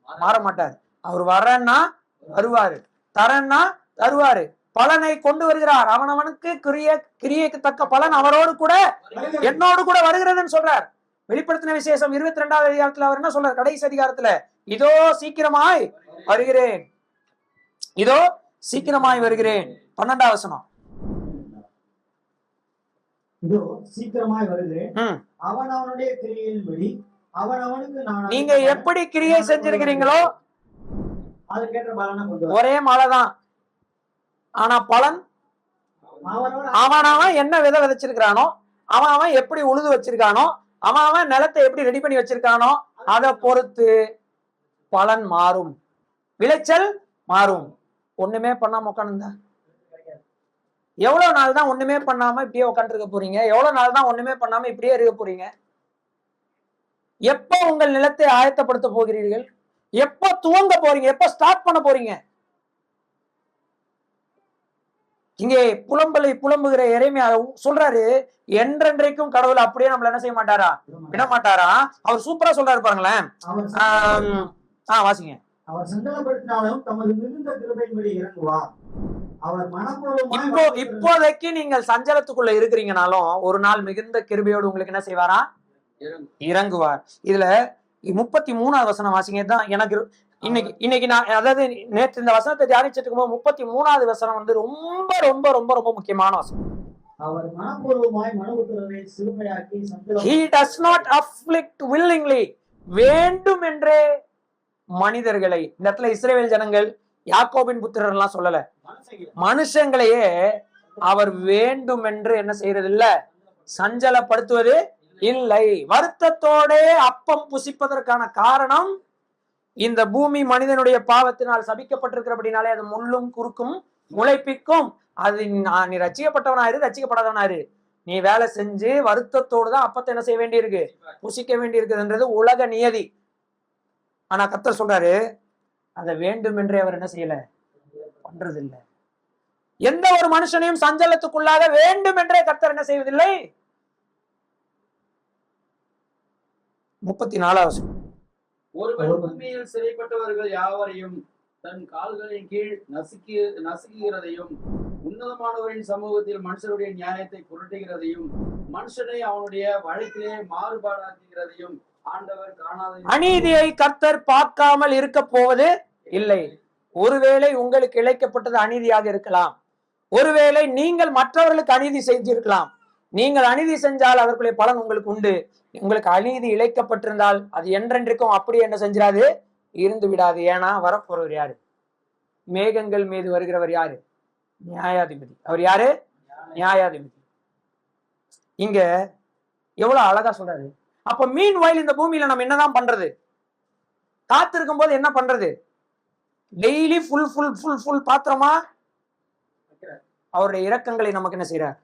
மாற மாட்டார். அவர் வரன்னா வருவாரு, தரன்னா தருவாரு, பலனை கொண்டு வருகிறார். அவனவனுக்கு கிரியைக்கு தக்க பலன் அவரோடு கூட என்னோடு கூட வருகிறதுன்னு சொல்றார். வெளிப்படுத்தின விசேஷம் 22வது அதிகாரத்துல அவர் என்ன சொல்றார்? கடைசி அதிகாரத்துல, இதோ சீக்கிரமாய் வருகிறேன், இதோ சீக்கிரமாய் வருகிறேன். 12வது வசனம், இதோ சீக்கிரமாய் வருகிறேன், அவன் அவனுடைய கிரியையின்படி அவனவனுக்கு நான். நீங்க எப்படி கிரியை செஞ்சிருக்கிறீங்களோ அதுக்கேற்ற பலனை கொண்டு வர. ஒரே மழை தான், ஆனா பலன் அவன் என்ன விதை விதைச்சிருக்கானோ, அவன் எப்படி உழுது வச்சிருக்கானோ, அவன் நிலத்தை எப்படி ரெடி பண்ணி வச்சிருக்கானோ அதை பொறுத்து பலன் மாறும், விளைச்சல் மாறும். ஒண்ணுமே பண்ணாம உட்காந்துருந்தா எவ்வளவு நாள் தான் ஒண்ணுமே பண்ணாம இப்படியே உட்காந்து இருக்க போறீங்க? எவ்வளவு நாள் தான் ஒண்ணுமே பண்ணாம இப்படியே இருக்க போறீங்க? எப்போ உங்கள் நிலத்தை ஆயத்தப்படுத்த போகிறீர்கள்? எப்போ துவங்க போறீங்க? எப்போ ஸ்டார்ட் பண்ண போறீங்க? இங்கே புலம்புகிற எரேமியா சொல்றாரு, என்றென்றைக்கும் கடவுள் அப்படியே நம்மள என்ன செய்ய மாட்டாரா? விட மாட்டாரா? அவர் சூப்பரா சொல்றாரு பாருங்களேன். வாசிங்க. அவர் சஞ்சலப்படுத்தினாலும் தமது மிகுந்த கிருபையின்படி இறங்குவார். அவர் மனப்பூர்வமாக. இப்போதைக்கு நீங்கள் சஞ்சலத்துக்குள்ள இருக்கிறீங்கனாலும் ஒரு நாள் மிகுந்த கிருபையோடு உங்களுக்கு என்ன செய்வாரா? இறங்குவார். இதுல 33வது வசனம் வாசிங்க. தான் எனக்கு இன்னைக்கு நான், அதாவது நேற்று இந்த வசனத்தை தியானிச்சுட்டு இருக்கும்போது 33வது வசனம் வந்து ரொம்ப ரொம்ப ரொம்ப ரொம்ப முக்கியமான வசனம். அவர் மனப்பூர்வமாய் மனவுத்திரரை சிறுமையாக்கி he does not afflict willingly, வேண்டும் என்றே மனிதர்களை, இந்த இடத்துல இஸ்ரவேல் ஜனங்கள், யாக்கோபின் புத்திரர் எல்லாம் சொல்லல, மனுஷங்களையே அவர் வேண்டும் என்று என்ன செய்யறது இல்ல, சஞ்சலப்படுத்துவது இல்லை. வருத்தத்தோட அப்பம் புசிப்பதற்கான காரணம், இந்த பூமி மனிதனுடைய பாவத்தினால் சபிக்கப்பட்டிருக்கிறபடினாலே அது முள்ளும் குறுக்கும் முளைப்பிக்கும். அது நீ ரட்சிக்கப்பட்டவனாயிரு ரட்சிக்கப்படாதவனாயிரு, நீ வேலை செஞ்சு வருத்தத்தோடு தான் அப்பத்தை என்ன செய்ய வேண்டியிருக்கு, புசிக்க வேண்டியிருக்குதுன்றது உலக நியதி. ஆனா கர்த்தர் சொல்றாரு, அதை வேண்டும் என்றே அவர் என்ன செய்யல, பண்றது இல்லை. எந்த ஒரு மனுஷனையும் சஞ்சலத்துக்குள்ளாக வேண்டும் என்றே கர்த்தர் என்ன செய்வதில்லை. 34வது, ஒருவன் உண்மையில் சிறைப்பட்டவர்கள் யாவரையும் தன் கால்களின் கீழ் நசுக்குகிறதையும், உன்னதமானவரின் சமூகத்தில் மனுஷருடைய நியாயத்தை புரட்டுகிறதையும், மனுஷனை அவனுடைய வழக்கிலே மாறுபாடாக்குகிறதையும் ஆண்டவர் காணாத. அநீதியை கர்த்தர் பார்க்காமல் இருக்க போவது இல்லை. ஒருவேளை உங்களுக்கு இழைக்கப்பட்டது அநீதியாக இருக்கலாம், ஒருவேளை நீங்கள் மற்றவர்களுக்கு அநீதி செஞ்சிருக்கலாம். நீங்கள் அநீதி செஞ்சால் அதற்குரிய பலன் உங்களுக்கு உண்டு. உங்களுக்கு அநீதி இழைக்கப்பட்டிருந்தால் அது என்றென்றைக்கும் அப்படியே என்ன செஞ்சிடாது, இருந்து விடாது. ஏன்னா வரப்போறவர் யாரு? மேகங்கள் மீது வருகிறவர் யாரு? நியாயாதிபதி. அவர் யாரு? நியாயாதிபதி. இங்க எவ்வளவு அழகா சொல்றாரு. அப்ப மீன் வாயில் இந்த பூமியில நம்ம என்னதான் பண்றது? காத்திருக்கும் போது என்ன பண்றது? Daily full full full full பாத்திரமா அவருடைய இரக்கங்களை நமக்கு என்ன செய்யறார்?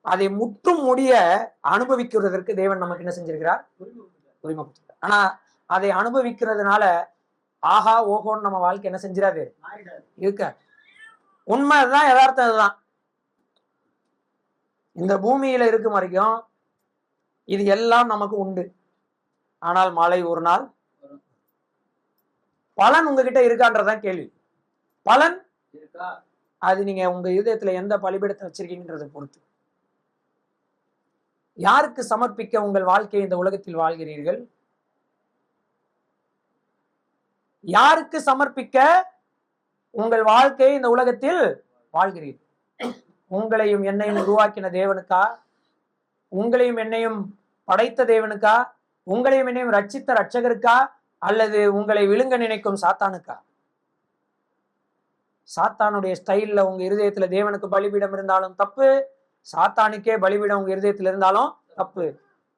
அதை முற்றும் முடிய அனுபவிக்கிறதற்கு தேவன் நமக்கு என்ன செஞ்சிருக்கிறார்? உரிமை கொடுத்திருக்கிறார். ஆனா அதை அனுபவிக்கிறதுனால ஆஹா ஓஹோன்னு நம்ம வாழ்க்கை என்ன செஞ்சிடாது இருக்க. உண்மைதான், யதார்த்தம் இதுதான். இந்த பூமியில இருக்கும் வரைக்கும் இது எல்லாம் நமக்கு உண்டு. ஆனால் மழை ஒரு நாள். பலன் உங்ககிட்ட இருக்கான்றதான் கேள்வி. பலன் அது நீங்க உங்க இதயத்துல எந்த பலிபீடத்தை வச்சிருக்கீங்கன்றதை பொறுத்து. யாருக்கு சமர்ப்பிக்க உங்கள் வாழ்க்கையை இந்த உலகத்தில் வாழ்கிறீர்கள்? யாருக்கு சமர்ப்பிக்க உங்கள் வாழ்க்கையை இந்த உலகத்தில் வாழ்கிறீர்கள்? உங்களையும் என்னையும் உருவாக்கின தேவனுக்கா? உங்களையும் என்னையும் படைத்த தேவனுக்கா? உங்களையும் என்னையும் ரட்சித்த ரட்சகருக்கா? அல்லது உங்களை விழுங்க நினைக்கும் சாத்தானுக்கா? சாத்தானுடைய ஸ்டைல்ல உங்க இருதயத்துல தேவனுக்கு பலிபீடம் இருந்தாலும் தப்பு, சாத்தானுக்கே பலிபீடம் உங்க இருதயத்துல இருந்தாலும் தப்பு.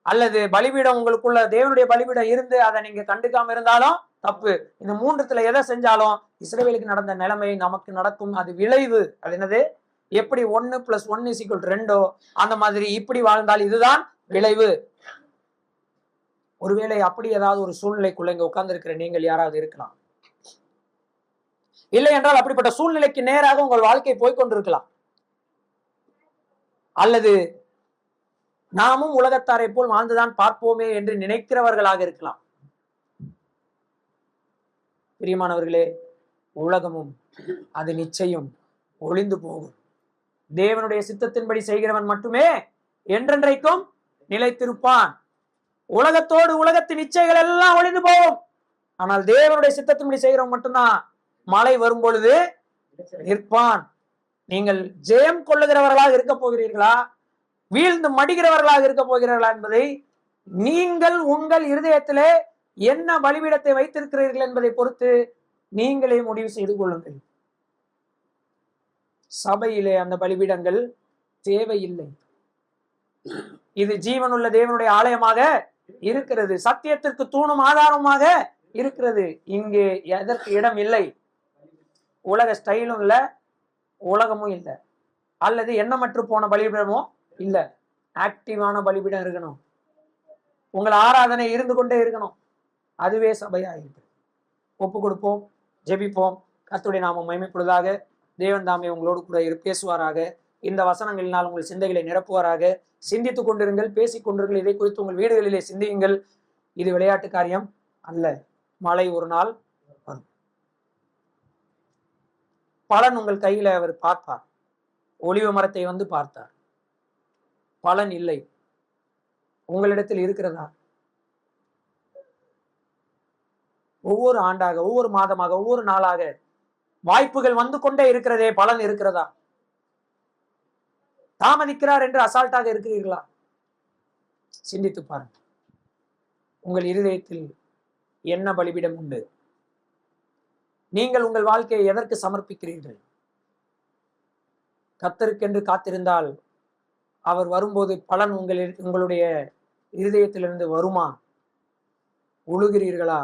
அல்லது பலிபீடம் உங்களுக்குள்ள தேவனுடைய பலிபீடம் இருந்து அதை நீங்க கண்டுக்காம இருந்தாலும் தப்பு. இந்த மூன்றுத்துல எதை செஞ்சாலும் இஸ்ரவேலுக்கு நடந்த நிலைமை நமக்கு நடக்கும். அது விளைவு. அது என்னது? எப்படி 1 + 1 = 2 அந்த மாதிரி இப்படி வாழ்ந்தால் இதுதான் விளைவு. ஒருவேளை அப்படி ஏதாவது ஒரு சூழ்நிலைக்குள்ள இங்க உட்கார்ந்து இருக்கிற நீங்கள் யாராவது இருக்கலாம். இல்லை என்றால் அப்படிப்பட்ட சூழ்நிலைக்கு நேராக உங்கள் வாழ்க்கை போய்கொண்டிருக்கலாம். அல்லது நாமும் உலகத்தாரை போல் வாழ்ந்துதான் பார்ப்போமே என்று நினைக்கிறவர்களாக இருக்கலாம். பிரியமானவர்களே, உலகமும் அது நிச்சயம் ஒளிந்து போகும். தேவனுடைய சித்தத்தின்படி செய்கிறவன் மட்டுமே என்றென்றைக்கும் நிலைத்திருப்பான். உலகத்தோடு உலகத்தின் இச்சைகள் எல்லாம் ஒளிந்து போகும். ஆனால் தேவனுடைய சித்தத்தின்படி செய்கிறவன் மட்டும்தான் மழை வரும் பொழுது நிற்பான். நீங்கள் ஜெயம் கொள்ளுகிறவர்களாக இருக்க போகிறீர்களா, வீழ்ந்து மடிகிறவர்களாக இருக்க போகிறீர்களா என்பதை நீங்கள் உங்கள் இருதயத்திலே என்ன பலிபீடத்தை வைத்திருக்கிறீர்கள் என்பதை பொறுத்து நீங்களே முடிவு செய்து கொள்ளுங்கள். சபையிலே அந்த பலிபீடங்கள் தேவையில்லை. இது ஜீவனுள்ள தேவனுடைய ஆலயமாக இருக்கிறது. சத்தியத்திற்கு தூணும் ஆதாரமாக இருக்கிறது. இங்கே எதற்கு இடம் இல்லை. உலக ஸ்டைலும் இல்லை, உலகமும் இல்லை, அல்லது எண்ணமற்று போன பலிபீடமும் இல்லை. ஆக்டிவான பலிபீடம் இருக்கணும். உங்கள் ஆராதனை இருந்து கொண்டே இருக்கணும். அதுவே சபையாக இருக்கு. ஒப்பு கொடுப்போம், ஜெபிப்போம். கர்த்தருடைய நாமம் மகிமைப்படுவதாக. தேவன் தாமே உங்களோடு கூட பேசுவாராக. இந்த வசனங்களினால் உங்கள் சிந்தைகளை நிரப்புவாராக. சிந்தித்துக் கொண்டிருங்கள், பேசிக் கொண்டிருங்கள். இதை குறித்து உங்கள் வீடுகளிலே சிந்தியுங்கள். இது விளையாட்டு காரியம் அல்ல. மழை ஒரு நாள் வரும். பலன் உங்கள் கையில அவர் பார்ப்பார். ஒலிவ மரத்தை வந்து பார்த்தார், பலன் இல்லை. உங்களிடத்தில் இருக்கிறதா? ஒவ்வொரு ஆண்டாக, ஒவ்வொரு மாதமாக, ஒவ்வொரு நாளாக வாய்ப்புகள் வந்து கொண்டே இருக்கிறதே, பலன் இருக்கிறதா? தாமதிக்கிறார் என்று அசால்ட்டாக இருக்கிறீர்களா? சிந்தித்து பாருங்க. உங்கள் இருதயத்தில் என்ன பலிபீடம் உண்டு? நீங்கள் உங்கள் வாழ்க்கையை எதற்கு சமர்ப்பிக்கிறீர்கள்? கர்த்தருக்கென்று காத்திருந்தால் அவர் வரும்போது பலன் உங்களுடைய இருதயத்திலிருந்து வருமா? உழுகிறீர்களா?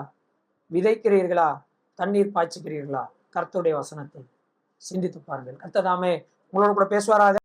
விதைக்கிறீர்களா? தண்ணீர் பாய்ச்சுகிறீர்களா? கர்த்தருடைய வசனத்தை சிந்தித்து பாருங்கள். கர்த்தர் தாமே உங்களோடு கூட பேசுவாராக.